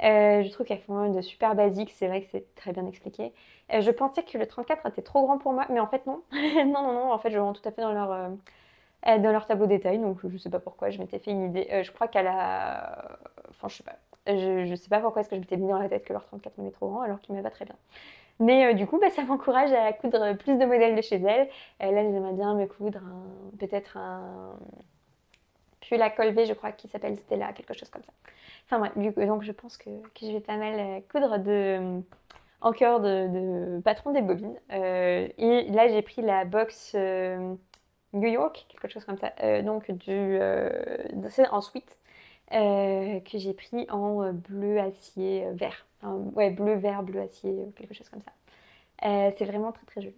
Je trouve qu'elles font de super basiques, c'est vrai que c'est très bien expliqué. Je pensais que le 34 était trop grand pour moi, mais en fait non. Non, non, non, en fait je rentre tout à fait dans leur tableau détail, donc je sais pas pourquoi, je m'étais fait une idée. Je crois qu'elle a... Enfin, je sais pas. Je sais pas pourquoi est-ce que je m'étais mis dans la tête que leur 34 m'est trop grand alors qu'il me va très bien. Mais du coup, bah, ça m'encourage à coudre plus de modèles de chez elle. Là, j'aimerais bien me coudre peut-être un pull à col V, je crois, qui s'appelle Stella, quelque chose comme ça. Enfin bref, donc je pense que je vais pas mal coudre en cœur de patron des bobines. Et là, j'ai pris la box New York, quelque chose comme ça. Donc c'est en suite que j'ai pris en bleu acier vert. Enfin, ouais, bleu vert, bleu acier, quelque chose comme ça. C'est vraiment très très joli.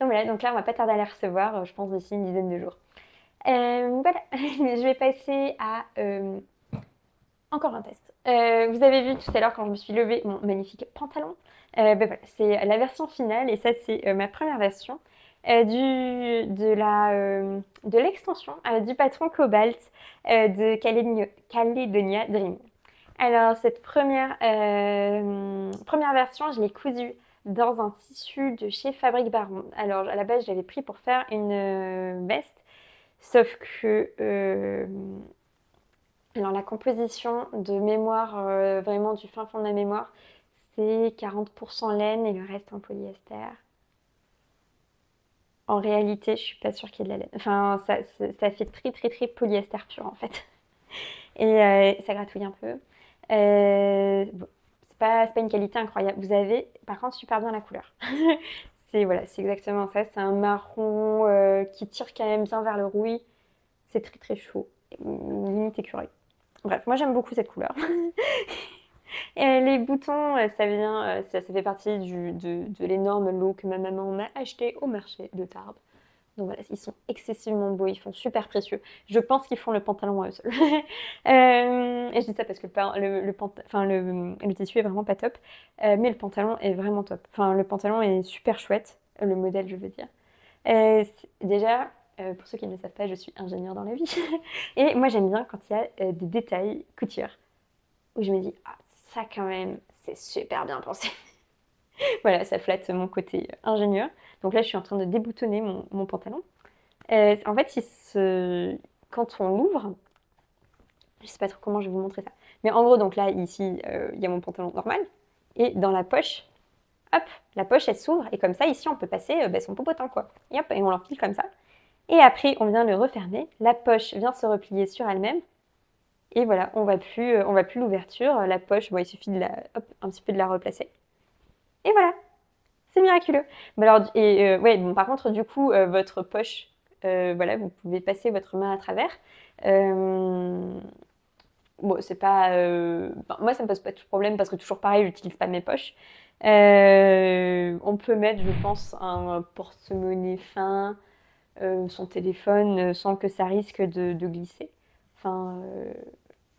Donc voilà, donc là on va pas tarder à la recevoir, je pense d'ici une dizaine de jours. Voilà, je vais passer à encore un test. Vous avez vu tout à l'heure quand je me suis levée mon magnifique pantalon. Ben voilà, c'est la version finale et ça c'est ma première version de l'extension du patron Cobalt de Caledonia Dream. Alors cette première version, je l'ai cousue dans un tissu de chez Fabrique Baron. Alors, à la base, je l'avais pris pour faire une veste, sauf que alors la composition de mémoire, vraiment du fin fond de la mémoire, c'est 40% laine et le reste en polyester. En réalité, je suis pas sûre qu'il y ait de la laine. Enfin, ça fait très très très polyester pur en fait. Et ça gratouille un peu. Bon, c'est pas une qualité incroyable. Vous avez par contre super bien la couleur. C'est voilà, c'est exactement ça. C'est un marron qui tire quand même bien vers le rouille. C'est très très chaud. Limite écureuil. Bref, moi j'aime beaucoup cette couleur. Et les boutons, ça vient, ça fait partie de l'énorme lot que ma maman m'a acheté au marché de Tarbes. Donc voilà, ils sont excessivement beaux, ils font super précieux. Je pense qu'ils font le pantalon à eux seuls. Et je dis ça parce que le tissu est vraiment pas top, mais le pantalon est vraiment top. Enfin, le pantalon est super chouette, le modèle je veux dire. Déjà, pour ceux qui ne le savent pas, je suis ingénieure dans la vie. Et moi j'aime bien quand il y a des détails couture, où je me dis, ah ça quand même, c'est super bien pensé. Voilà, ça flatte mon côté ingénieur. Donc là, je suis en train de déboutonner mon pantalon. En fait, quand on l'ouvre, je sais pas trop comment je vais vous montrer ça. Mais en gros, donc là, ici, il y a mon pantalon normal. Et dans la poche, hop, la poche, elle s'ouvre. Et comme ça, ici, on peut passer son popotin, quoi. Et hop, et on l'enfile comme ça. Et après, on vient le refermer. La poche vient se replier sur elle-même. Et voilà, on voit plus l'ouverture. La poche, bon, il suffit un petit peu de la replacer. Et voilà, c'est miraculeux. Mais alors, ouais, bon, par contre, du coup, votre poche, voilà, vous pouvez passer votre main à travers. Bon, c'est pas. Moi, ça me pose pas de problème parce que toujours pareil, j'utilise pas mes poches. On peut mettre, je pense, un porte-monnaie fin, son téléphone, sans que ça risque de glisser. Enfin,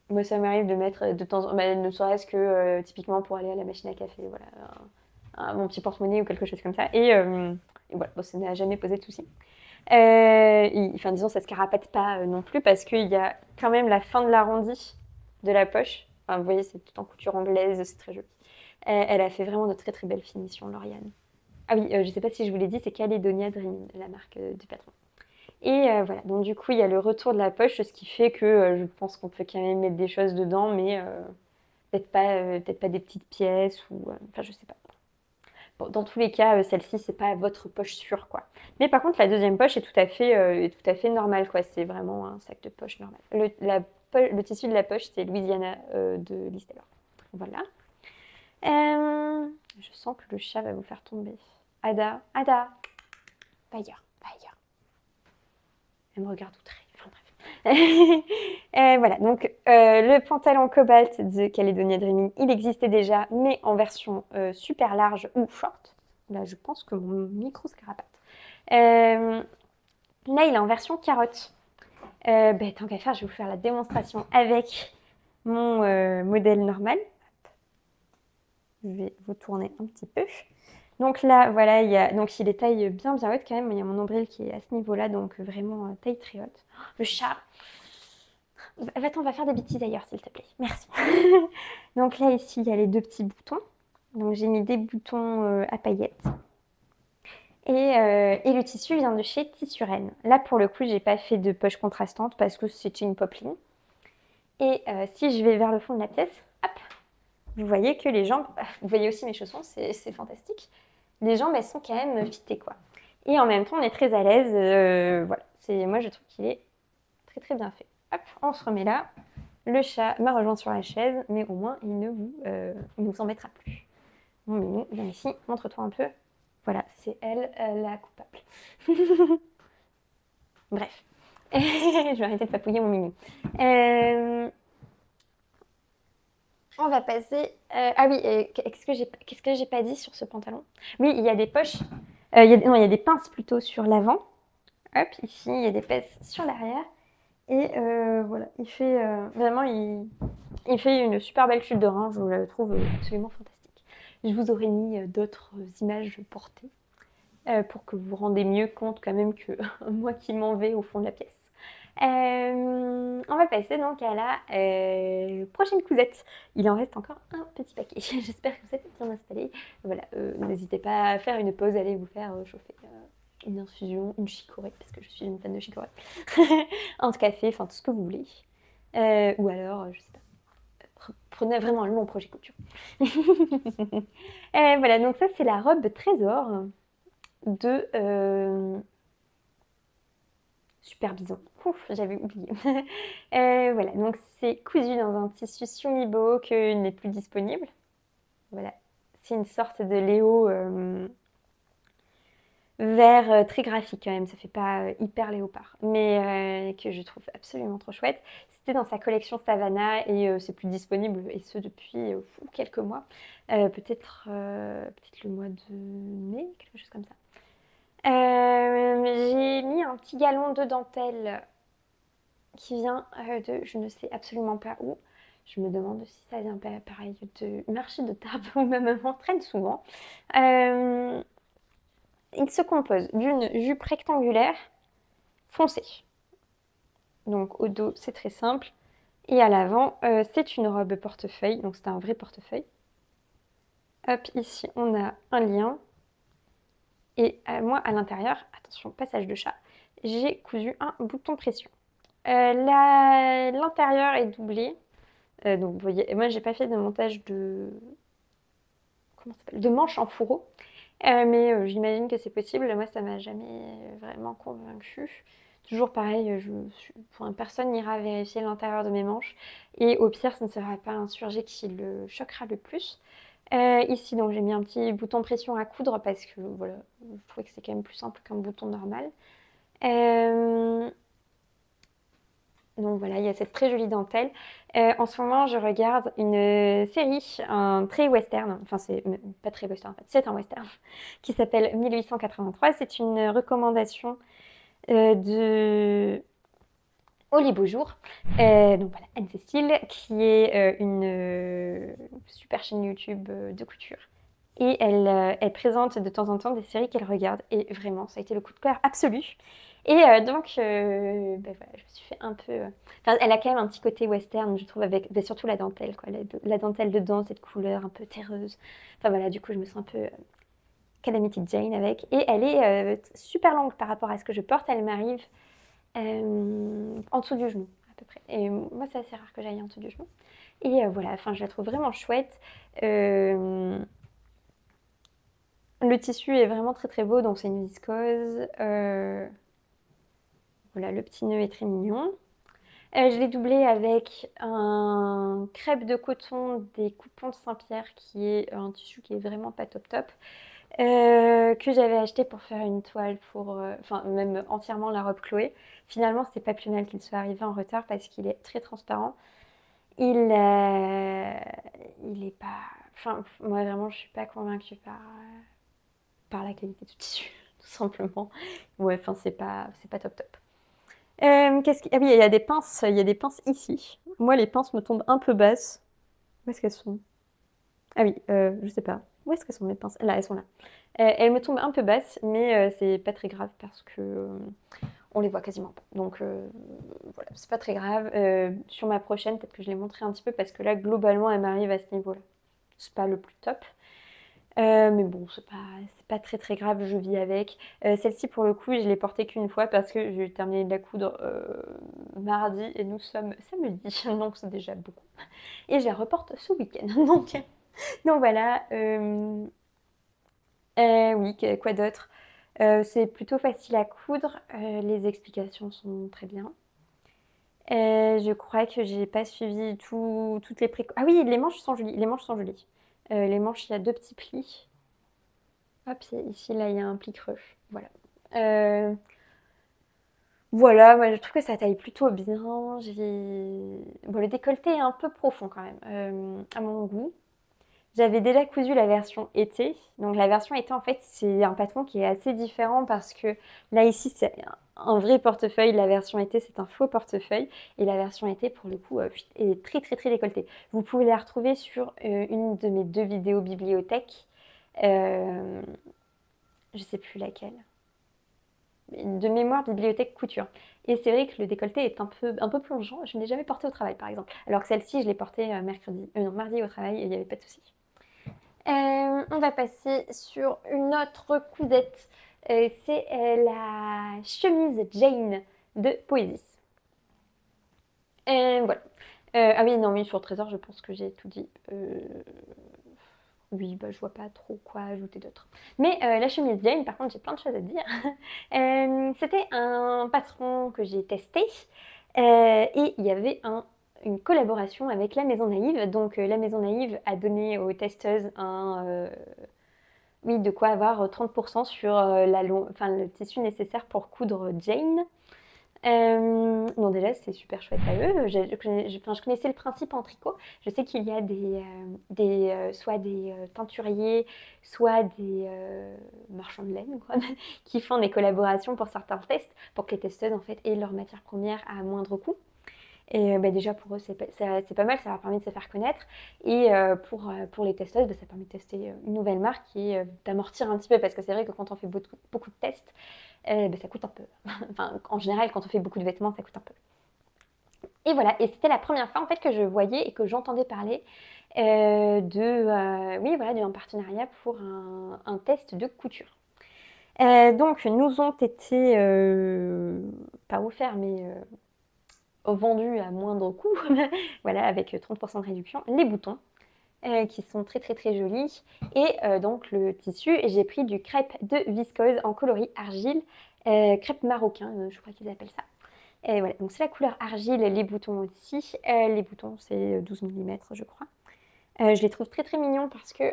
moi, ça m'arrive de mettre de temps en temps, ne serait-ce que typiquement pour aller à la machine à café, voilà, mon petit porte-monnaie ou quelque chose comme ça. Et voilà, bon, ça n'a jamais posé de souci. Enfin, disons, ça se carapate pas non plus parce qu'il y a quand même la fin de l'arrondi de la poche. Enfin, vous voyez, c'est tout en couture anglaise, c'est très joli. Elle a fait vraiment de très très belles finitions, Lauriane. Ah oui, je sais pas si je vous l'ai dit, c'est Caledonia Dreaming, la marque du patron. Et voilà, donc du coup, il y a le retour de la poche, ce qui fait que je pense qu'on peut quand même mettre des choses dedans, mais peut-être pas des petites pièces ou... Enfin, je sais pas. Bon, dans tous les cas, celle-ci, c'est pas votre poche sûre, quoi. Mais par contre, la deuxième poche est tout à fait normale, quoi. C'est vraiment un sac de poche normal. Le tissu de la poche, c'est Louisiana de Liz Taylor. Voilà. Je sens que le chat va vous faire tomber. Ada, va ailleurs, va ailleurs. Elle me regarde outrée. Enfin bref. Voilà, donc le pantalon cobalt de Caledonia Dreaming, il existait déjà, mais en version super large ou short. Là, je pense que mon micro se carapate. Là, il est en version carotte. Tant qu'à faire, je vais vous faire la démonstration avec mon modèle normal. Je vais vous tourner un petit peu. Donc là, voilà, donc il est taille bien haute quand même. Il y a mon nombril qui est à ce niveau-là, donc vraiment taille très haute. Le chat. Attends, on va faire des bêtises ailleurs, s'il te plaît. Merci. Donc là, ici, il y a les deux petits boutons. Donc j'ai mis des boutons à paillettes. Et le tissu vient de chez Tissuren. Là, pour le coup, j'ai pas fait de poche contrastante parce que c'était une popeline. Et si je vais vers le fond de la pièce, hop, vous voyez que les jambes, vous voyez aussi mes chaussons, c'est fantastique. Les jambes, elles sont quand même fitées, quoi. Et en même temps, on est très à l'aise. Voilà, moi, je trouve qu'il est très très bien fait. Hop, on se remet là. Le chat m'a rejoint sur la chaise, mais au moins, il ne vous embêtera plus. Mon minou, viens ici, montre-toi un peu. Voilà, c'est elle la coupable. Bref, je vais arrêter de papouiller mon minou. On va passer... ah oui, qu'est-ce que j'ai pas dit sur ce pantalon? Oui, il y a des poches. Non, il y a des pinces plutôt sur l'avant. Hop, ici, il y a des pinces sur l'arrière. Et voilà, il fait vraiment, il fait une super belle chute de rein. Je la trouve absolument fantastique. Je vous aurais mis d'autres images portées pour que vous vous rendez mieux compte quand même que moi qui m'en vais au fond de la pièce. On va passer donc à la prochaine cousette. Il en reste encore un petit paquet. J'espère que vous êtes bien installés. Voilà, n'hésitez pas à faire une pause, allez vous faire chauffer une infusion, une chicorée, parce que je suis une fan de chicorée. Un café, enfin tout ce que vous voulez. Ou alors, je sais pas, prenez vraiment un long projet couture. Voilà, donc ça c'est la robe trésor de Super Bison. Ouf, j'avais oublié. Voilà, donc c'est cousu dans un tissu Sumibo qui n'est plus disponible. Voilà, c'est une sorte de léo vert très graphique quand même, ça fait pas hyper léopard, mais que je trouve absolument trop chouette. C'était dans sa collection Savannah et c'est plus disponible, et ce depuis quelques mois. Peut-être le mois de mai, quelque chose comme ça. J'ai mis un petit galon de dentelle qui vient de je ne sais absolument pas où. Je me demande si ça vient pareil de marché de Tarbes où ma maman traîne souvent. Il se compose d'une jupe rectangulaire foncée. Donc au dos c'est très simple. Et à l'avant c'est une robe portefeuille, donc c'est un vrai portefeuille. Hop, ici on a un lien. Et moi à l'intérieur, attention, passage de chat, j'ai cousu un bouton pression. L'intérieur est doublé. Donc vous voyez, moi j'ai pas fait de montage de manches en fourreau, mais j'imagine que c'est possible. Moi ça m'a jamais vraiment convaincue. Toujours pareil, personne n'ira vérifier l'intérieur de mes manches, et au pire ce ne sera pas un surjet qui le choquera le plus. Ici donc j'ai mis un petit bouton pression à coudre parce que voilà, je trouvais que c'est quand même plus simple qu'un bouton normal. Donc voilà, il y a cette très jolie dentelle. En ce moment, je regarde une série, un très western, enfin c'est pas très western en fait, c'est un western, qui s'appelle 1883. C'est une recommandation de Oli Beaujour. Donc voilà, Anne-Cécile, qui est une super chaîne YouTube de couture. Et elle présente de temps en temps des séries qu'elle regarde. Et vraiment, ça a été le coup de cœur absolu. Et donc, ben voilà, je me suis fait un peu... Enfin, elle a quand même un petit côté western, je trouve, avec ben, surtout la dentelle, quoi. La dentelle dedans, cette couleur un peu terreuse. Enfin voilà, du coup, je me sens un peu Calamity Jane avec. Et elle est super longue par rapport à ce que je porte. Elle m'arrive en dessous du genou, à peu près. Et moi, c'est assez rare que j'aille en dessous du genou. Et voilà, enfin, je la trouve vraiment chouette. Le tissu est vraiment très très beau, donc c'est une viscose. Voilà, le petit nœud est très mignon. Je l'ai doublé avec un crêpe de coton des Coupons de Saint-Pierre, qui est un tissu qui est vraiment pas top top, que j'avais acheté pour faire une toile pour, enfin même entièrement la robe Chloé. Finalement, c'était pas plus mal qu'il soit arrivé en retard parce qu'il est très transparent. Il est pas, enfin moi vraiment je suis pas convaincue par la qualité du tissu, tout simplement. Ouais, enfin c'est pas top top. Ah oui, il y a des pinces ici. Moi, les pinces me tombent un peu basses. Où est-ce qu'elles sont? Ah oui, je sais pas. Où est-ce qu'elles sont mes pinces? Là, elles sont là. Elles me tombent un peu basses, mais c'est pas très grave parce que on les voit quasiment pas. Donc voilà, c'est pas très grave. Sur ma prochaine, peut-être que je les montrerai un petit peu parce que là, globalement, elle m'arrive à ce niveau-là. C'est pas le plus top. Mais bon, c'est pas très très grave, je vis avec. Celle-ci, pour le coup, je l'ai portée qu'une fois parce que j'ai terminé de la coudre mardi et nous sommes samedi, donc c'est déjà beaucoup. Et je la reporte ce week-end. Donc voilà. Oui, quoi d'autre? C'est plutôt facile à coudre, les explications sont très bien. Je crois que j'ai pas suivi toutes les précautions. Ah oui, les manches sont jolies. Les manches sont jolies. Les manches, il y a deux petits plis. Hop, ici, là, il y a un pli creux. Voilà. Voilà, moi, je trouve que ça taille plutôt bien. Bon, le décolleté est un peu profond quand même, à mon goût. J'avais déjà cousu la version été. Donc la version été, en fait, c'est un patron qui est assez différent parce que là, ici, c'est un vrai portefeuille. La version été, c'est un faux portefeuille. Et la version été, pour le coup, est très, très, très décolletée. Vous pouvez la retrouver sur une de mes deux vidéos bibliothèque. Je sais plus laquelle. de mémoire bibliothèque couture. Et c'est vrai que le décolleté est un peu plongeant. Je ne l'ai jamais porté au travail, par exemple. Alors que celle-ci, je l'ai portée mardi au travail et il n'y avait pas de souci. On va passer sur une autre cousette. C'est la chemise Jane de Poésis. Voilà. Ah oui, non, oui, sur Trésor, je pense que j'ai tout dit. Oui, bah, je vois pas trop quoi ajouter d'autre. Mais la chemise Jane, par contre, j'ai plein de choses à dire. C'était un patron que j'ai testé et il y avait une collaboration avec la Maison Naïve. Donc la Maison Naïve a donné aux testeuses oui, de quoi avoir 30% sur le tissu nécessaire pour coudre Jane. Donc déjà, c'est super chouette à eux. Je connaissais le principe en tricot. Je sais qu'il y a soit des teinturiers, soit des marchands de laine quoi, qui font des collaborations pour certains tests, pour que les testeuses en fait, aient leur matière première à moindre coût. Et déjà pour eux, c'est pas mal, ça leur permet de se faire connaître. Et pour les testeuses, ça permet de tester une nouvelle marque et d'amortir un petit peu. Parce que c'est vrai que quand on fait beaucoup de tests, ça coûte un peu. Enfin, en général, quand on fait beaucoup de vêtements, ça coûte un peu. Et voilà, et c'était la première fois en fait que je voyais et que j'entendais parler oui, voilà, d'un partenariat pour un test de couture. Donc, nous ont été, pas offerts, mais vendus à moindre coût, voilà, avec 30% de réduction, les boutons. Qui sont très très très jolis et donc le tissu, j'ai pris du crêpe de viscose en coloris argile, crêpe marocain, je crois qu'ils appellent ça. Et voilà, donc c'est la couleur argile, les boutons aussi. Les boutons c'est 12 mm je crois. Je les trouve très très mignons parce que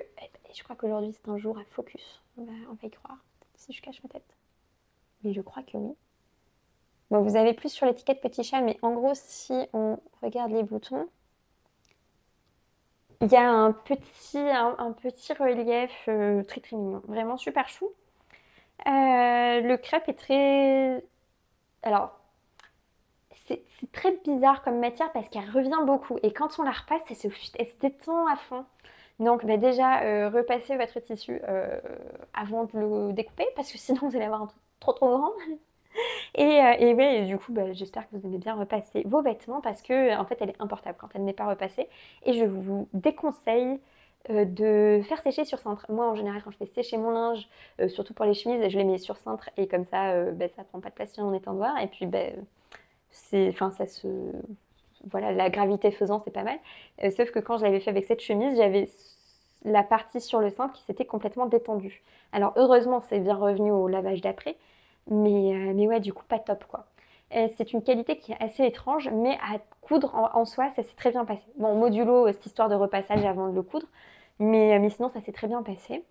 je crois qu'aujourd'hui c'est un jour à focus, on va y croire, si je cache ma tête. Mais je crois que oui. Bon, vous avez plus sur l'étiquette petit chat, mais en gros si on regarde les boutons, il y a un petit relief très très mignon, vraiment super chou. Le crêpe est très... Alors, c'est très bizarre comme matière parce qu'elle revient beaucoup. Et quand on la repasse, elle se détend à fond. Donc déjà, repassez votre tissu avant de le découper parce que sinon vous allez avoir un truc trop grand. Et ouais, du coup, j'espère que vous aimez bien repasser vos vêtements parce que en fait, elle est importable quand elle n'est pas repassée. Et je vous déconseille de faire sécher sur cintre. Moi, en général, quand je fais sécher mon linge, surtout pour les chemises, je les mets sur cintre et comme ça, ça prend pas de place sur mon étendoir. Et puis, voilà, la gravité faisant, c'est pas mal. Sauf que quand je l'avais fait avec cette chemise, j'avais la partie sur le cintre qui s'était complètement détendue. Alors heureusement, c'est bien revenu au lavage d'après, mais ouais, du coup, pas top quoi. C'est une qualité qui est assez étrange, mais à coudre en soi, ça s'est très bien passé. Bon, modulo, cette histoire de repassage avant de le coudre, mais sinon, ça s'est très bien passé.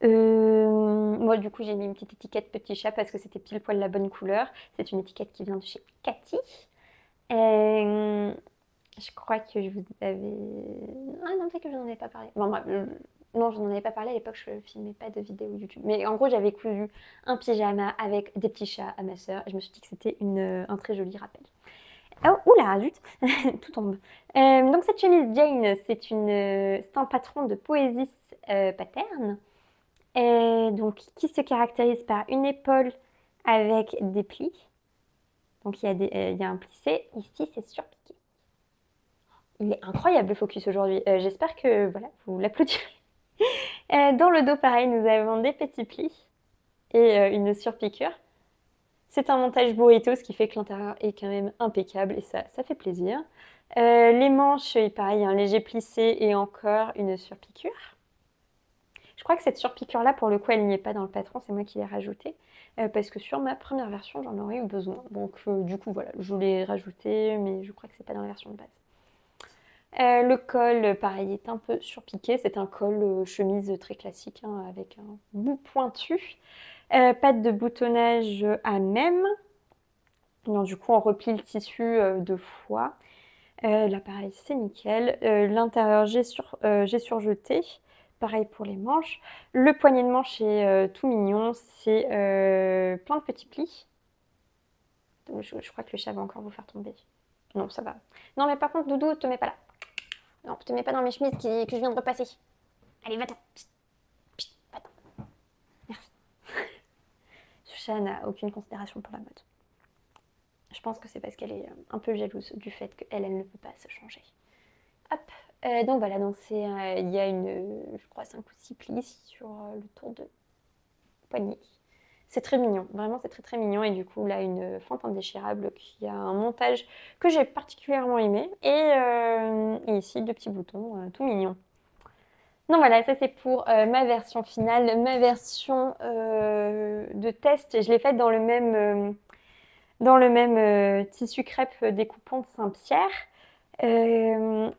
Moi, du coup, j'ai mis une petite étiquette petit chat parce que c'était pile poil la bonne couleur. C'est une étiquette qui vient de chez Cathy. Je crois que je vous avais... Ah non, peut-être que je n'en ai pas parlé. Bon, non, je n'en avais pas parlé à l'époque, je ne filmais pas de vidéo YouTube. Mais en gros, j'avais cousu un pyjama avec des petits chats à ma soeur. Et je me suis dit que c'était un très joli rappel. Oh, oula, zut, tout tombe. Donc cette chemise Jane, c'est un patron de Poésis Pattern. Donc, qui se caractérise par une épaule avec des plis. Donc, il y a un plissé. Ici, c'est surpiqué. Il est incroyable le focus aujourd'hui. J'espère que voilà, vous l'applaudirez. Dans le dos, pareil, nous avons des petits plis et une surpiqûre. C'est un montage burrito, ce qui fait que l'intérieur est quand même impeccable et ça fait plaisir. Les manches, pareil, un léger plissé et encore une surpiqûre. Je crois que cette surpiqûre-là, pour le coup, elle n'y est pas dans le patron, c'est moi qui l'ai rajoutée. Parce que sur ma première version, j'en aurais eu besoin. Donc du coup, voilà, je l'ai rajouté, mais je crois que c'est pas dans la version de base. Le col, pareil, est un peu surpiqué. C'est un col chemise très classique, hein, avec un bout pointu. Pas de boutonnage à même. Donc, du coup, on replie le tissu 2 fois. Là, pareil, c'est nickel. L'intérieur, j'ai surjeté. Pareil pour les manches. Le poignet de manche est tout mignon. C'est plein de petits plis. Je crois que le chat va encore vous faire tomber. Non, ça va. Non, mais par contre, Doudou, te mets pas là. Non, te mets pas dans mes chemises que je viens de repasser. Allez, va-t'en. Va-t'en. Merci. Ce Sacha n'a aucune considération pour la mode. Je pense que c'est parce qu'elle est un peu jalouse du fait qu'elle ne peut pas se changer. Hop, donc voilà, donc il y a je crois 5 ou 6 plis sur le tour de poignet. C'est très mignon, vraiment c'est très très mignon. Et du coup là une fente indéchirable qui a un montage que j'ai particulièrement aimé. Et ici 2 petits boutons tout mignons. Donc voilà, ça c'est pour ma version finale, ma version de test. Je l'ai faite dans le même tissu crêpe découpant de Saint-Pierre.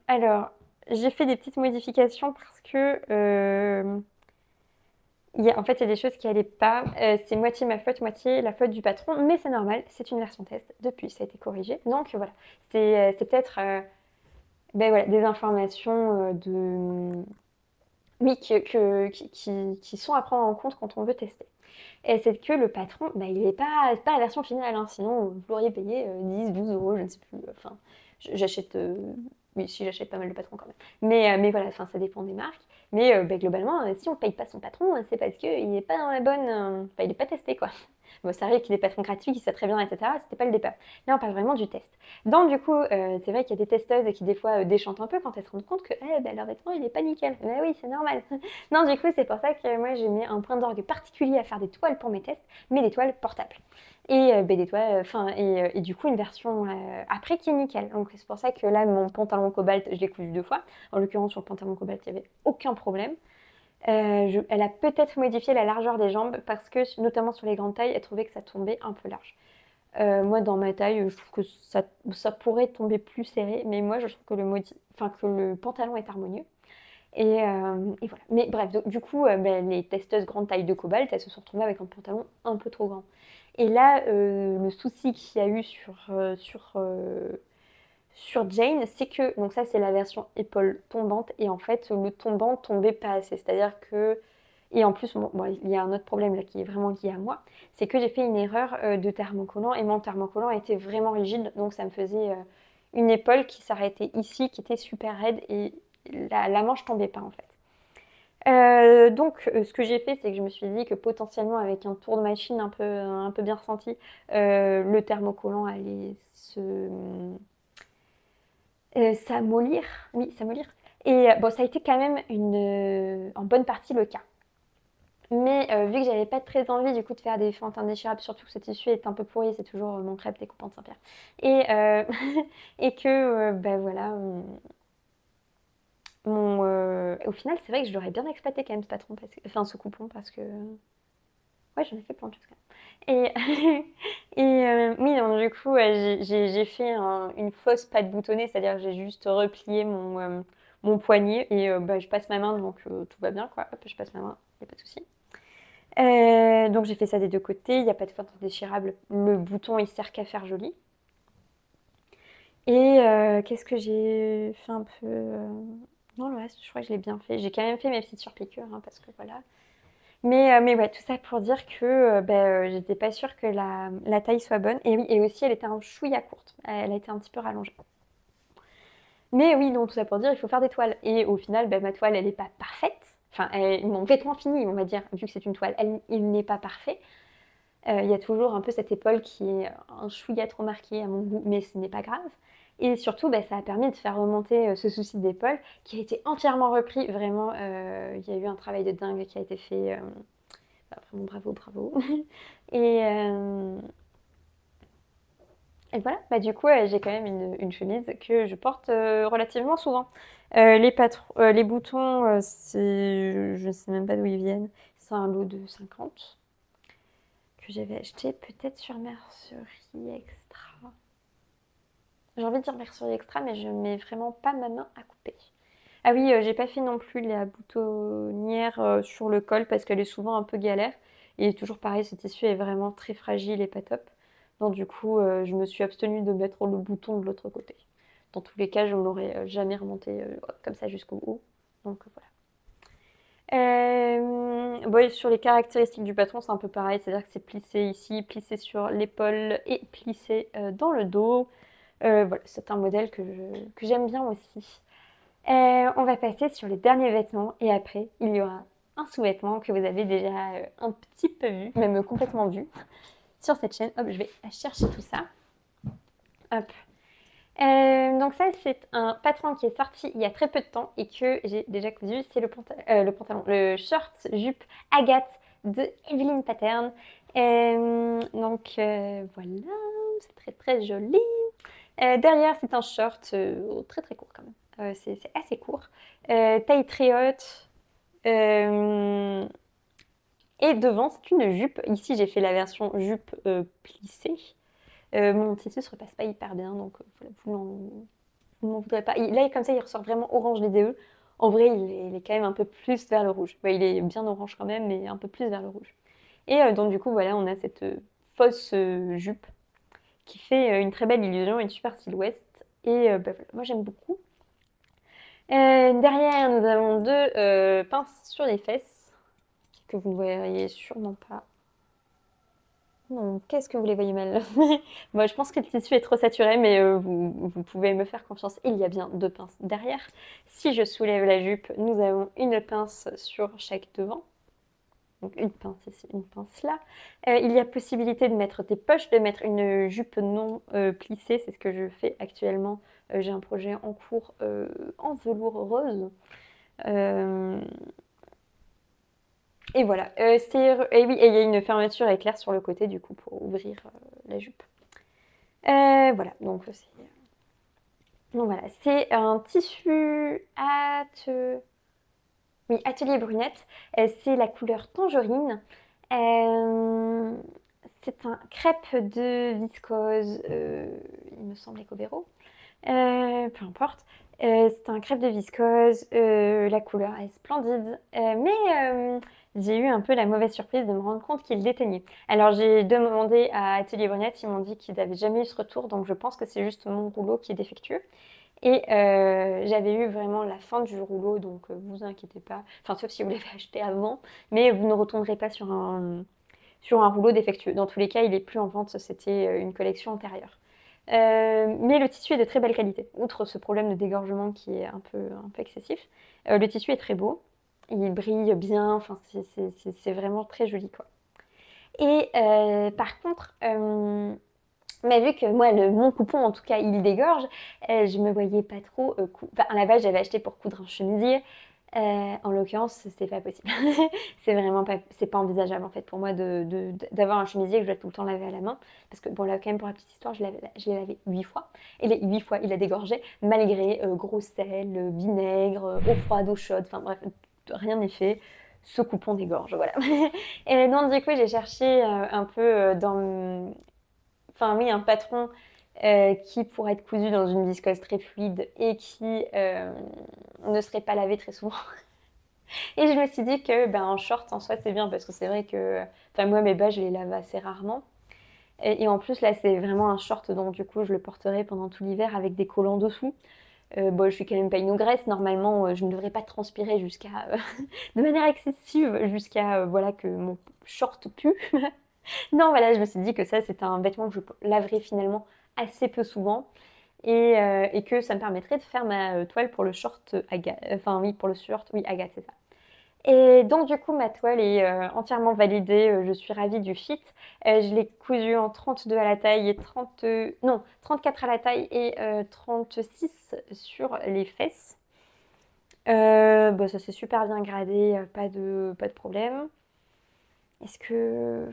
Alors, j'ai fait des petites modifications parce que en fait, il y a des choses qui n'allaient pas. C'est moitié ma faute, moitié la faute du patron, mais c'est normal, c'est une version test. Depuis, ça a été corrigé. Donc voilà, c'est peut-être ben voilà, des informations oui, qui sont à prendre en compte quand on veut tester. Et c'est que le patron, bah, il n'est pas la version finale, hein, sinon vous l'auriez payé 10, 12 euros, je ne sais plus. Enfin, j'achète, oui, si j'achète pas mal de patrons quand même. Mais voilà, enfin, ça dépend des marques. Mais bah, globalement, si on ne paye pas son patron, c'est parce qu'il n'est pas dans la bonne. Enfin, il n'est pas testé, quoi. Bon, ça arrive qu'il y ait des patrons gratuits qui soient très bien, etc. C'était pas le départ. Là, on parle vraiment du test. Donc, du coup, c'est vrai qu'il y a des testeuses qui, des fois, déchantent un peu quand elles se rendent compte que leur vêtement, il n'est pas nickel. Mais oui, c'est normal. Non, du coup, c'est pour ça que moi, j'ai mis un point d'orgue particulier à faire des toiles pour mes tests, mais des toiles portables. Et des toiles, et du coup, une version après qui est nickel. Donc, c'est pour ça que là, mon pantalon cobalt, je l'ai cousu 2 fois. En l'occurrence, sur le pantalon cobalt, il n'y avait aucun problème. Elle a peut-être modifié la largeur des jambes parce que, notamment sur les grandes tailles, elle trouvait que ça tombait un peu large. Moi, dans ma taille, je trouve que ça pourrait tomber plus serré, mais moi, je trouve que le pantalon est harmonieux. Et voilà. Mais bref, du coup, les testeuses grande taille de cobalt, elles se sont retrouvées avec un pantalon un peu trop grand. Et là, le souci qu'il y a eu sur Jane, c'est que, donc ça c'est la version épaule tombante, et en fait le tombant tombait pas assez. C'est-à-dire que, et en plus, bon, il y a un autre problème là qui est vraiment lié à moi, c'est que j'ai fait une erreur de thermocollant, et mon thermocollant était vraiment rigide, donc ça me faisait une épaule qui s'arrêtait ici, qui était super raide, et la manche tombait pas en fait. Donc, ce que j'ai fait, c'est que je me suis dit que potentiellement, avec un tour de machine un peu bien ressenti, le thermocollant allait s'amollir. Oui, s'amollir. Et bon, ça a été quand même en bonne partie le cas. Mais vu que j'avais pas très envie du coup de faire des fentes indéchirables, surtout que ce tissu est un peu pourri, c'est toujours mon crêpe découpant de Saint-Pierre. Et que, ben voilà, au final, c'est vrai que je l'aurais bien exploité quand même ce patron, enfin ce coupon, parce que ouais, j'en ai fait plein de choses quand même. Oui, donc du coup, j'ai fait une fausse patte boutonnée, c'est-à-dire que j'ai juste replié mon poignet et bah, je passe ma main, donc tout va bien, quoi. Hop, je passe ma main, il n'y a pas de souci. Donc j'ai fait ça des deux côtés, il n'y a pas de fente déchirable, le bouton il sert qu'à faire joli. Et qu'est-ce que j'ai fait un peu Non, le reste, je crois que je l'ai bien fait. J'ai quand même fait mes petites surpiqûres, hein, parce que voilà. Mais ouais, tout ça pour dire que j'étais pas sûre que la taille soit bonne. Et oui, et aussi elle était un chouïa courte. Elle a été un petit peu rallongée. Mais oui, donc tout ça pour dire, il faut faire des toiles. Et au final, ma toile, elle n'est pas parfaite. Enfin, mon vêtement fini, on va dire, vu que c'est une toile, il n'est pas parfait. Il y a toujours un peu cette épaule qui est un chouïa trop marquée à mon goût, mais ce n'est pas grave. Et surtout, ça a permis de faire remonter ce souci d'épaule qui a été entièrement repris. Vraiment, il y a eu un travail de dingue qui a été fait. Vraiment bravo, bravo. Et, euh, et voilà, du coup, j'ai quand même une chemise que je porte relativement souvent. Les boutons, je ne sais même pas d'où ils viennent. C'est un lot de 50 que j'avais acheté peut-être sur Mercerie Extra. J'ai envie de dire Mercerie Extra, mais je mets vraiment pas ma main à couper. Ah oui, j'ai pas fait non plus la boutonnière sur le col parce qu'elle est souvent un peu galère. Et toujours pareil, ce tissu est vraiment très fragile et pas top. Donc du coup, je me suis abstenue de mettre le bouton de l'autre côté. Dans tous les cas, je ne l'aurais jamais remonté comme ça jusqu'au haut. Donc voilà. Bon, sur les caractéristiques du patron, c'est un peu pareil, c'est-à-dire que c'est plissé ici, plissé sur l'épaule et plissé dans le dos. Voilà, c'est un modèle que j'aime bien aussi. On va passer sur les derniers vêtements et après, il y aura un sous-vêtement que vous avez déjà un petit peu vu, même complètement vu sur cette chaîne. Hop, je vais chercher tout ça. Hop. Donc ça, c'est un patron qui est sorti il y a très peu de temps et que j'ai déjà cousu. C'est le short jupe Agathe de Evelyn Pattern. Donc voilà, c'est très très joli. Derrière, c'est un short très très court quand même. C'est assez court. Taille très haute. Et devant, c'est une jupe. Ici, j'ai fait la version jupe plissée. Mon tissu se repasse pas hyper bien, donc voilà, vous n'en voudrez pas. Là, comme ça, il ressort vraiment orange les yeux. En vrai, il est quand même un peu plus vers le rouge. Ouais, il est bien orange quand même, mais un peu plus vers le rouge. Et donc, du coup, voilà, on a cette fausse jupe qui fait une très belle illusion, une super silhouette. Et bah, voilà, moi, j'aime beaucoup. Derrière, nous avons deux pinces sur les fesses que vous ne voyez sûrement pas. Non, qu'est-ce que vous les voyez mal? Moi, je pense que le tissu est trop saturé, mais vous pouvez me faire confiance. Il y a bien deux pinces derrière. Si je soulève la jupe, nous avons une pince sur chaque devant. Donc une pince ici, une pince là. Il y a possibilité de mettre des poches, de mettre une jupe non plissée. C'est ce que je fais actuellement. J'ai un projet en cours en velours rose. Et voilà, et oui, et il y a une fermeture éclair sur le côté du coup pour ouvrir la jupe. Voilà, donc voilà, c'est un tissu oui, atelier brunette. C'est la couleur tangerine. C'est un crêpe de viscose, il me semble Ecovero. Peu importe. C'est un crêpe de viscose, la couleur est splendide, mais j'ai eu un peu la mauvaise surprise de me rendre compte qu'il déteignait. Alors j'ai demandé à Atelier Brunette, ils m'ont dit qu'ils n'avaient jamais eu ce retour, donc je pense que c'est juste mon rouleau qui est défectueux. Et j'avais eu vraiment la fin du rouleau, donc vous inquiétez pas, enfin sauf si vous l'avez acheté avant, mais vous ne retomberez pas sur un rouleau défectueux. Dans tous les cas, il est plus en vente, c'était une collection antérieure. Mais le tissu est de très belle qualité, outre ce problème de dégorgement qui est un peu excessif. Le tissu est très beau, il brille bien, enfin c'est vraiment très joli quoi. Et par contre, mais vu que moi, mon coupon en tout cas, il dégorge, je me voyais pas trop. Enfin, à la base, j'avais acheté pour coudre un chemisier. En l'occurrence, c'est pas possible. C'est vraiment pas, c'est pas envisageable en fait pour moi d'avoir un chemisier que je dois tout le temps laver à la main. Parce que bon, là, quand même, pour la petite histoire, je l'ai lavé 8 fois. Et les 8 fois, il a dégorgé, malgré gros sel, vinaigre, eau froide, eau chaude, enfin bref, rien n'est fait. Ce coupon dégorge, voilà. Et donc, du coup, j'ai cherché un peu enfin oui, un patron qui pourrait être cousu dans une viscose très fluide et qui ne serait pas lavé très souvent. Et je me suis dit que ben, en short en soi c'est bien parce que c'est vrai que enfin moi mes bas je les lave assez rarement et en plus là c'est vraiment un short donc du coup je le porterai pendant tout l'hiver avec des collants dessous. Bon, je suis quand même pas une ogresse, normalement je ne devrais pas transpirer jusqu'à de manière excessive jusqu'à voilà que mon short pue. Non, voilà, je me suis dit que ça, c'était un vêtement que je laverais finalement assez peu souvent et que ça me permettrait de faire ma toile pour le short Agathe. Enfin, oui, pour le short, oui, Agathe, c'est ça. Et donc, du coup, ma toile est entièrement validée. Je suis ravie du fit. Je l'ai cousue en 32 à la taille et 34 à la taille et 36 sur les fesses. Bah, ça s'est super bien gradé, pas de problème. Est-ce que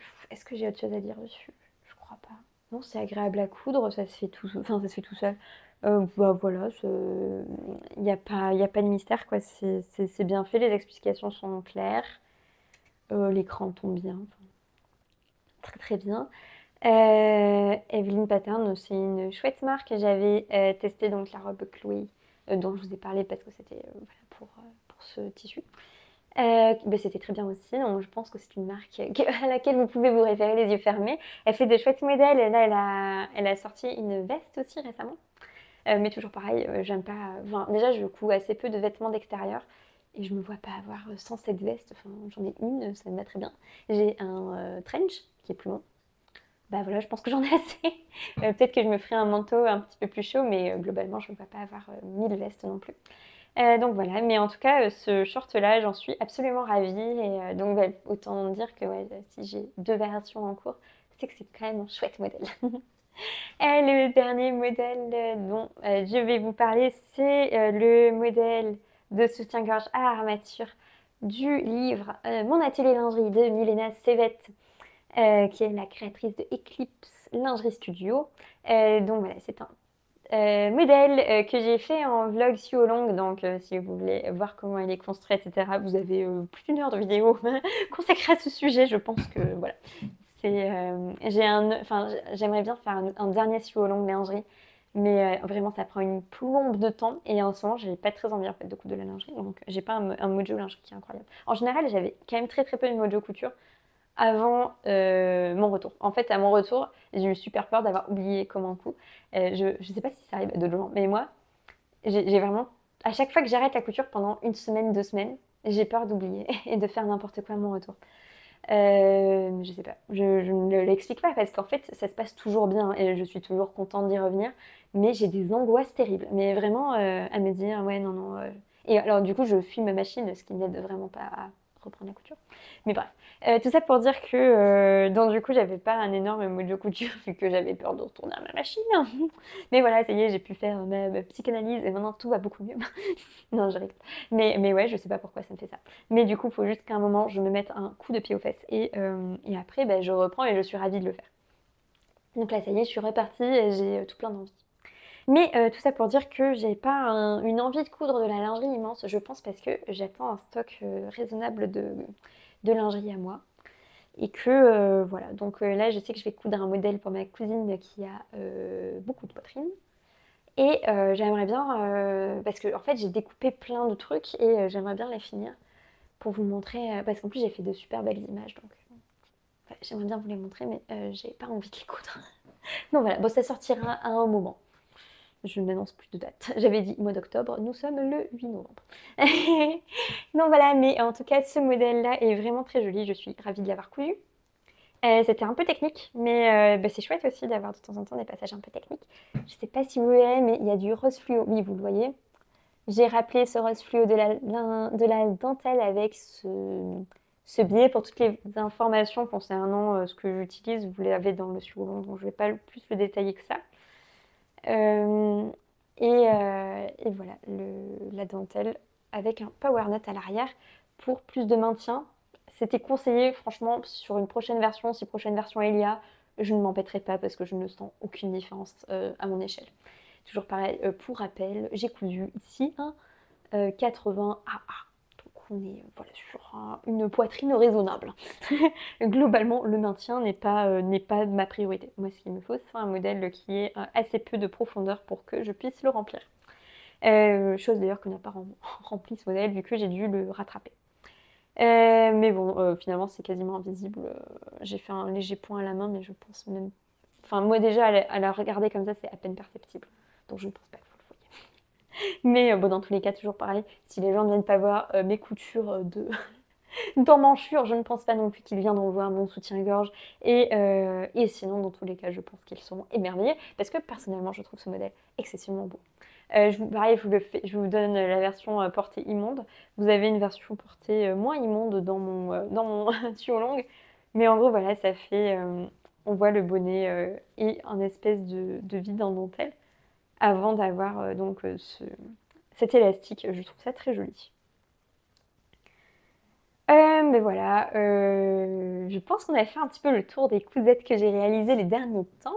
j'ai autre chose à dire dessus? Je crois pas. Non, c'est agréable à coudre, ça se fait tout, enfin, ça se fait tout seul. Bah voilà, il y a pas de mystère quoi. C'est bien fait, les explications sont claires, l'écran tombe bien, enfin, très très bien. Evelyn Pattern, c'est une chouette marque. J'avais testé donc la robe Chloé dont je vous ai parlé parce que c'était voilà, pour ce tissu. Bah, c'était très bien aussi, donc je pense que c'est une marque à laquelle vous pouvez vous référer les yeux fermés. Elle fait de chouettes modèles, et là elle a sorti une veste aussi récemment. Mais toujours pareil, j'aime pas. Enfin, déjà, je couds assez peu de vêtements d'extérieur et je me vois pas avoir 107 vestes. Enfin, j'en ai une, ça me va très bien. J'ai un trench qui est plus long. Bah voilà, je pense que j'en ai assez. Peut-être que je me ferai un manteau un petit peu plus chaud, mais globalement, je ne me vois pas avoir 1000 vestes non plus. Donc voilà, mais en tout cas, ce short-là, j'en suis absolument ravie et donc bah, autant dire que ouais, si j'ai 2 versions en cours, c'est que c'est quand même un chouette modèle. Le dernier modèle dont je vais vous parler, c'est le modèle de soutien-gorge à armature du livre Mon atelier lingerie de Milena Sevet, qui est la créatrice de Eclipse Lingerie Studio. Donc voilà, c'est un modèle que j'ai fait en vlog Suo Long, donc si vous voulez voir comment elle est construite, etc., vous avez plus d'une heure de vidéo consacrée à ce sujet, je pense que voilà. J'aimerais bien faire un dernier Suo Long lingerie, mais vraiment ça prend une plombe de temps et en ce moment j'ai pas très envie en fait de coudre de la lingerie, donc j'ai pas un mojo lingerie qui est incroyable. En général j'avais quand même très peu de mojo couture avant mon retour. En fait, à mon retour, j'ai eu super peur d'avoir oublié comment coupe. Je sais pas si ça arrive à d'autres gens, mais moi, j'ai vraiment... À chaque fois que j'arrête la couture pendant une semaine, 2 semaines, j'ai peur d'oublier et de faire n'importe quoi à mon retour. Je sais pas, je ne l'explique pas parce qu'en fait, ça se passe toujours bien et je suis toujours contente d'y revenir, mais j'ai des angoisses terribles. Mais vraiment, à me dire, ouais, non, non. Et alors, du coup, je fuis ma machine, ce qui n'aide vraiment pas à reprendre la couture. Mais bref, tout ça pour dire que donc du coup j'avais pas un énorme mojo couture vu que j'avais peur de retourner à ma machine. Mais voilà, ça y est, j'ai pu faire ma psychanalyse et maintenant tout va beaucoup mieux. Non, je rigole. Mais ouais, je sais pas pourquoi ça me fait ça. Mais du coup, il faut juste qu'à un moment je me mette un coup de pied aux fesses et après ben, je reprends et je suis ravie de le faire. Donc là, ça y est, je suis repartie et j'ai tout plein d'envie. Mais tout ça pour dire que j'ai pas une envie de coudre de la lingerie immense, je pense parce que j'attends un stock raisonnable de lingerie à moi. Et que voilà, donc là je sais que je vais coudre un modèle pour ma cousine qui a beaucoup de poitrine. Et j'aimerais bien, parce que en fait j'ai découpé plein de trucs et j'aimerais bien les finir pour vous montrer, parce qu'en plus j'ai fait de super belles images, donc j'aimerais bien vous les montrer, mais j'ai pas envie de les coudre. Donc voilà, bon ça sortira à un moment. Je n'annonce plus de date. J'avais dit mois d'octobre, nous sommes le 8 novembre. Donc voilà, mais en tout cas, ce modèle-là est vraiment très joli. Je suis ravie de l'avoir cousu. C'était un peu technique, mais bah, c'est chouette aussi d'avoir de temps en temps des passages un peu techniques. Je sais pas si vous verrez, mais il y a du rose fluo. Oui, vous le voyez. J'ai rappelé ce rose fluo de la dentelle avec ce biais pour toutes les informations concernant ce que j'utilise. Vous l'avez dans le suivant, donc je ne vais pas plus le détailler que ça. Euh, et voilà, la dentelle avec un power net à l'arrière pour plus de maintien. C'était conseillé, franchement, sur une prochaine version, si prochaine version il y a, je ne m'embêterai pas parce que je ne sens aucune différence à mon échelle. Toujours pareil, pour rappel, j'ai cousu ici un 80 AA. Donc on est voilà, sur une poitrine raisonnable. Globalement, le maintien n'est pas ma priorité. Moi, ce qu'il me faut, c'est un modèle qui ait assez peu de profondeur pour que je puisse le remplir. Chose d'ailleurs que n'a pas rempli ce modèle vu que j'ai dû le rattraper. Mais bon, finalement, c'est quasiment invisible. J'ai fait un léger point à la main, mais je pense même... Enfin, moi déjà, à la regarder comme ça, c'est à peine perceptible. Donc je ne pense pas que vous le voyez. Mais bon, dans tous les cas, toujours pareil. Si les gens ne viennent pas voir mes coutures de... d'emmanchure, je ne pense pas non plus qu'ils viendront voir mon soutien-gorge. Et sinon, dans tous les cas, je pense qu'ils seront émerveillés parce que personnellement, je trouve ce modèle excessivement beau. Pareil, je vous donne la version portée immonde. Vous avez une version portée moins immonde dans mon tuyau long. Mais en gros, voilà, ça fait... on voit le bonnet et un espèce de vide en dentelle avant d'avoir cet élastique. Je trouve ça très joli. Mais voilà, je pense qu'on a fait un petit peu le tour des cousettes que j'ai réalisées les derniers temps.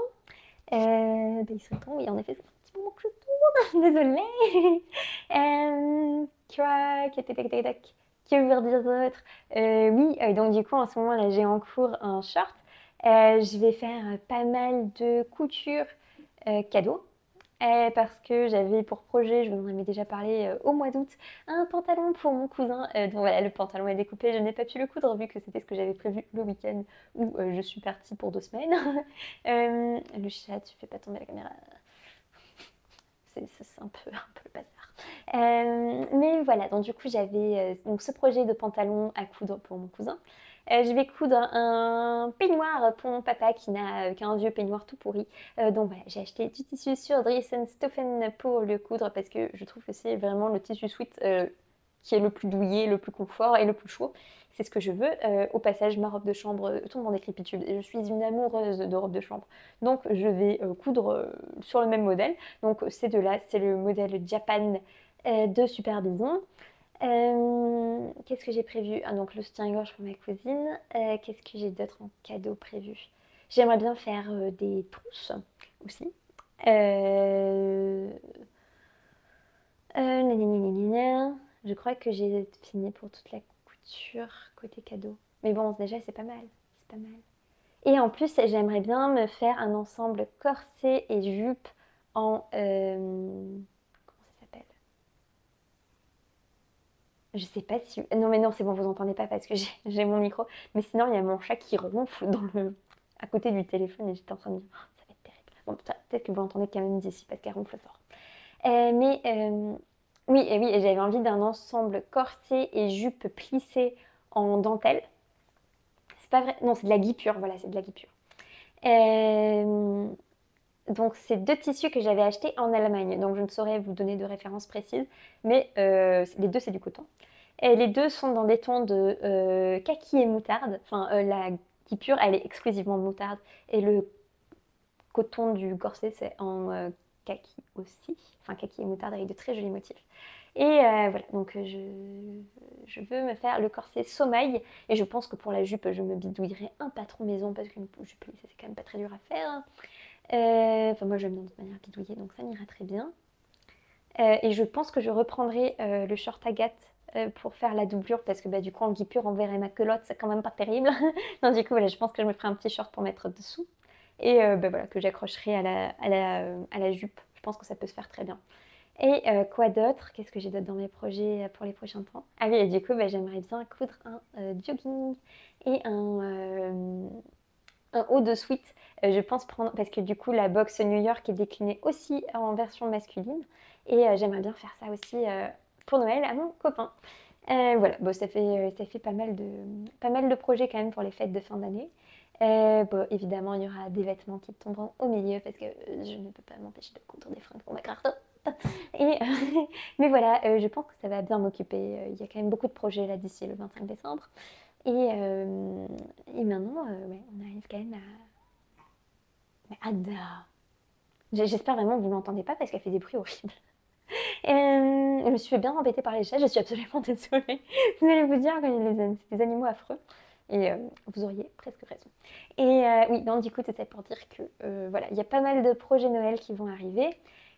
Ils sont temps, oui, en effet, c'est un petit moment que je tourne, désolée. Que vous dire d'autre? Oui, donc du coup, en ce moment, là, j'ai en cours un short. Je vais faire pas mal de couture cadeaux. Parce que j'avais pour projet, je vous en avais déjà parlé au mois d'août, un pantalon pour mon cousin. Donc voilà, le pantalon est découpé, je n'ai pas pu le coudre vu que c'était ce que j'avais prévu le week-end où je suis partie pour 2 semaines. Le chat, tu fais pas tomber la caméra. C'est un peu le bazar. Mais voilà, donc du coup j'avais donc ce projet de pantalon à coudre pour mon cousin. Je vais coudre un peignoir pour mon papa qui a un vieux peignoir tout pourri. Donc voilà, j'ai acheté du tissu sur Dries&Stoffen pour le coudre parce que je trouve que c'est vraiment le tissu sweat qui est le plus douillet, le plus confort et le plus chaud. C'est ce que je veux. Au passage, ma robe de chambre tombe en décrépitude et je suis une amoureuse de robe de chambre. Donc je vais coudre sur le même modèle. Donc ces deux-là, c'est le modèle Japan de Super Bison. Qu'est-ce que j'ai prévu? Ah, donc le soutien-gorge pour ma cousine. Qu'est-ce que j'ai d'autre en cadeau prévu? J'aimerais bien faire des trousses aussi. Euh... Je crois que j'ai fini pour toute la couture côté cadeau. Mais bon, déjà, c'est pas mal. C'est pas mal. Et en plus, j'aimerais bien me faire un ensemble corset et jupe en... comment ça s'appelle? Je sais pas si... Non mais non, c'est bon, vous entendez pas parce que j'ai mon micro. Mais sinon, il y a mon chat qui ronfle à côté du téléphone et j'étais en train de dire, oh, ça va être terrible. Bon, peut-être que vous l'entendez quand même d'ici parce qu'elle ronfle fort. Oui, et j'avais envie d'un ensemble corset et jupe plissée en dentelle. C'est pas vrai, non, c'est de la guipure, voilà, c'est de la guipure. Donc, c'est deux tissus que j'avais achetés en Allemagne. Donc, je ne saurais vous donner de références précises, mais les deux, c'est du coton. Et les deux sont dans des tons de kaki et moutarde. Enfin, la guipure, elle est exclusivement moutarde. Et le coton du corset, c'est en kaki aussi. Enfin, kaki et moutarde avec de très jolis motifs. Et voilà, donc je veux me faire le corset sommeil. Et je pense que pour la jupe, je me bidouillerai un patron maison parce qu'une jupe, c'est quand même pas très dur à faire. Enfin, moi, j'aime bien de toute manière bidouiller, donc ça m'ira très bien. Et je pense que je reprendrai le short Agathe pour faire la doublure parce que bah, du coup, en guipure, on verrait ma culotte, c'est quand même pas terrible. Donc, du coup, voilà, je pense que je me ferai un petit short pour mettre dessous. Et bah, voilà, que j'accrocherai à la jupe. Je pense que ça peut se faire très bien. Et quoi d'autre? Qu'est-ce que j'ai d'autre dans mes projets pour les prochains temps? Ah oui, et du coup, bah, j'aimerais bien coudre un jogging et un haut de sweat. Je pense prendre, parce que du coup, la box New York est déclinée aussi en version masculine. Et j'aimerais bien faire ça aussi pour Noël à mon copain. Voilà, bon, ça fait pas mal de projets quand même pour les fêtes de fin d'année. Bon, évidemment, il y aura des vêtements qui tomberont au milieu parce que je ne peux pas m'empêcher de coudre des fringues pour ma carte. Et, mais voilà, je pense que ça va bien m'occuper. Il y a quand même beaucoup de projets là d'ici le 25 décembre. Et maintenant, ouais, on arrive quand même à... Mais Ada! J'espère vraiment que vous ne l'entendez pas parce qu'elle fait des bruits horribles. Je me suis fait bien embêter par les chats, je suis absolument désolée. Vous allez vous dire que c'est des animaux affreux. Et vous auriez presque raison. Et oui, donc du coup, c'est ça pour dire que voilà, il y a pas mal de projets Noël qui vont arriver.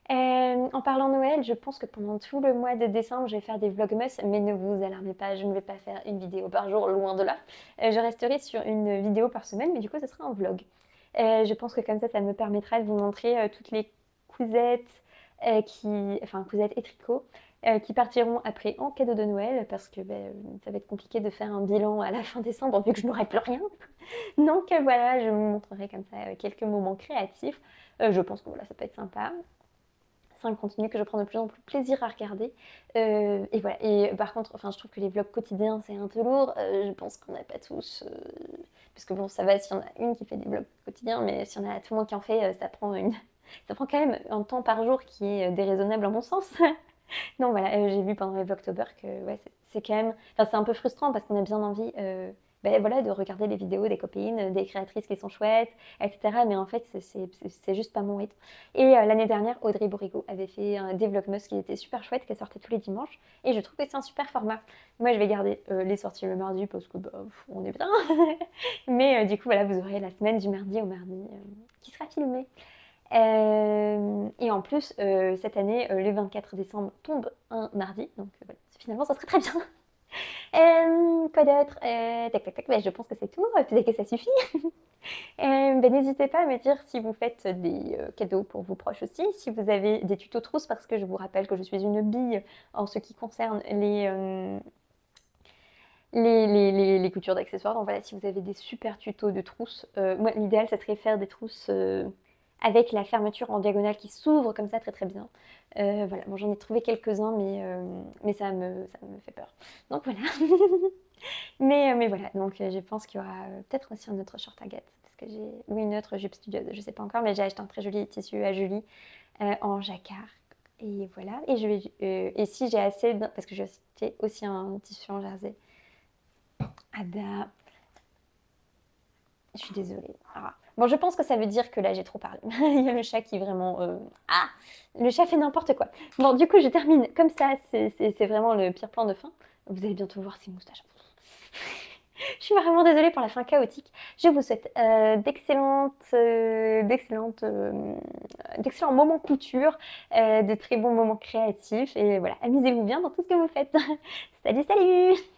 En parlant Noël, je pense que pendant tout le mois de décembre, je vais faire des vlogmas, mais ne vous alarmez pas, je ne vais pas faire une vidéo par jour, loin de là. Je resterai sur une vidéo par semaine, mais du coup, ce sera un vlog. Je pense que comme ça me permettra de vous montrer toutes les cousettes, enfin cousettes et tricots qui partiront après en cadeau de Noël parce que ça va être compliqué de faire un bilan à la fin décembre vu que je n'aurai plus rien. Donc voilà, je vous montrerai comme ça quelques moments créatifs. Je pense que voilà, ça peut être sympa. C'est un contenu que je prends de plus en plus plaisir à regarder. Et voilà. Et par contre, enfin, je trouve que les vlogs quotidiens, c'est un peu lourd. Je pense qu'on n'a pas tous. Parce que bon, ça va s'il y en a une qui fait des vlogs quotidiens, mais s'il y en a tout le monde qui en fait, ça prend quand même un temps par jour qui est déraisonnable à mon sens. Non, voilà, j'ai vu pendant les Vlogtober que ouais, c'est quand même... Enfin, c'est un peu frustrant parce qu'on a bien envie voilà, de regarder les vidéos des copines, des créatrices qui sont chouettes, etc. Mais en fait, c'est juste pas mon rythme. Et l'année dernière, Audrey Bourrigo avait fait des Vlogmas qui étaient super chouettes, qui sortaient tous les dimanches. Et je trouve que c'est un super format. Moi, je vais garder les sorties le mardi parce que on est bien. Mais du coup, voilà, vous aurez la semaine du mardi au mardi qui sera filmée. Et en plus, cette année, le 24 décembre tombe un mardi, donc voilà, finalement ça serait très bien. Quoi d'autre? Tac tac tac, je pense que c'est tout, peut-être que ça suffit. N'hésitez pas à me dire si vous faites des cadeaux pour vos proches aussi, si vous avez des tutos trousses, parce que je vous rappelle que je suis une bille en ce qui concerne les coutures d'accessoires. Donc voilà, si vous avez des super tutos de trousses, moi l'idéal ça serait faire des trousses avec la fermeture en diagonale qui s'ouvre comme ça très très bien. Voilà, bon, j'en ai trouvé quelques-uns mais ça me fait peur. Donc voilà. Mais voilà, donc je pense qu'il y aura peut-être aussi un autre short à Gap, parce que ou une autre jupe studieuse, je sais pas encore, mais j'ai acheté un très joli tissu à Julie en jacquard. Et voilà, et si j'ai assez, parce que j'ai acheté aussi un tissu en jersey. Ada, je suis désolée. Ah. Bon, je pense que ça veut dire que là, j'ai trop parlé. Il y a le chat qui est vraiment... Ah, le chat fait n'importe quoi. Bon, du coup, je termine comme ça. C'est vraiment le pire plan de fin. Vous allez bientôt voir ces moustaches. Je suis vraiment désolée pour la fin chaotique. Je vous souhaite d'excellents moments couture, de très bons moments créatifs. Et voilà, amusez-vous bien dans tout ce que vous faites. Salut, salut!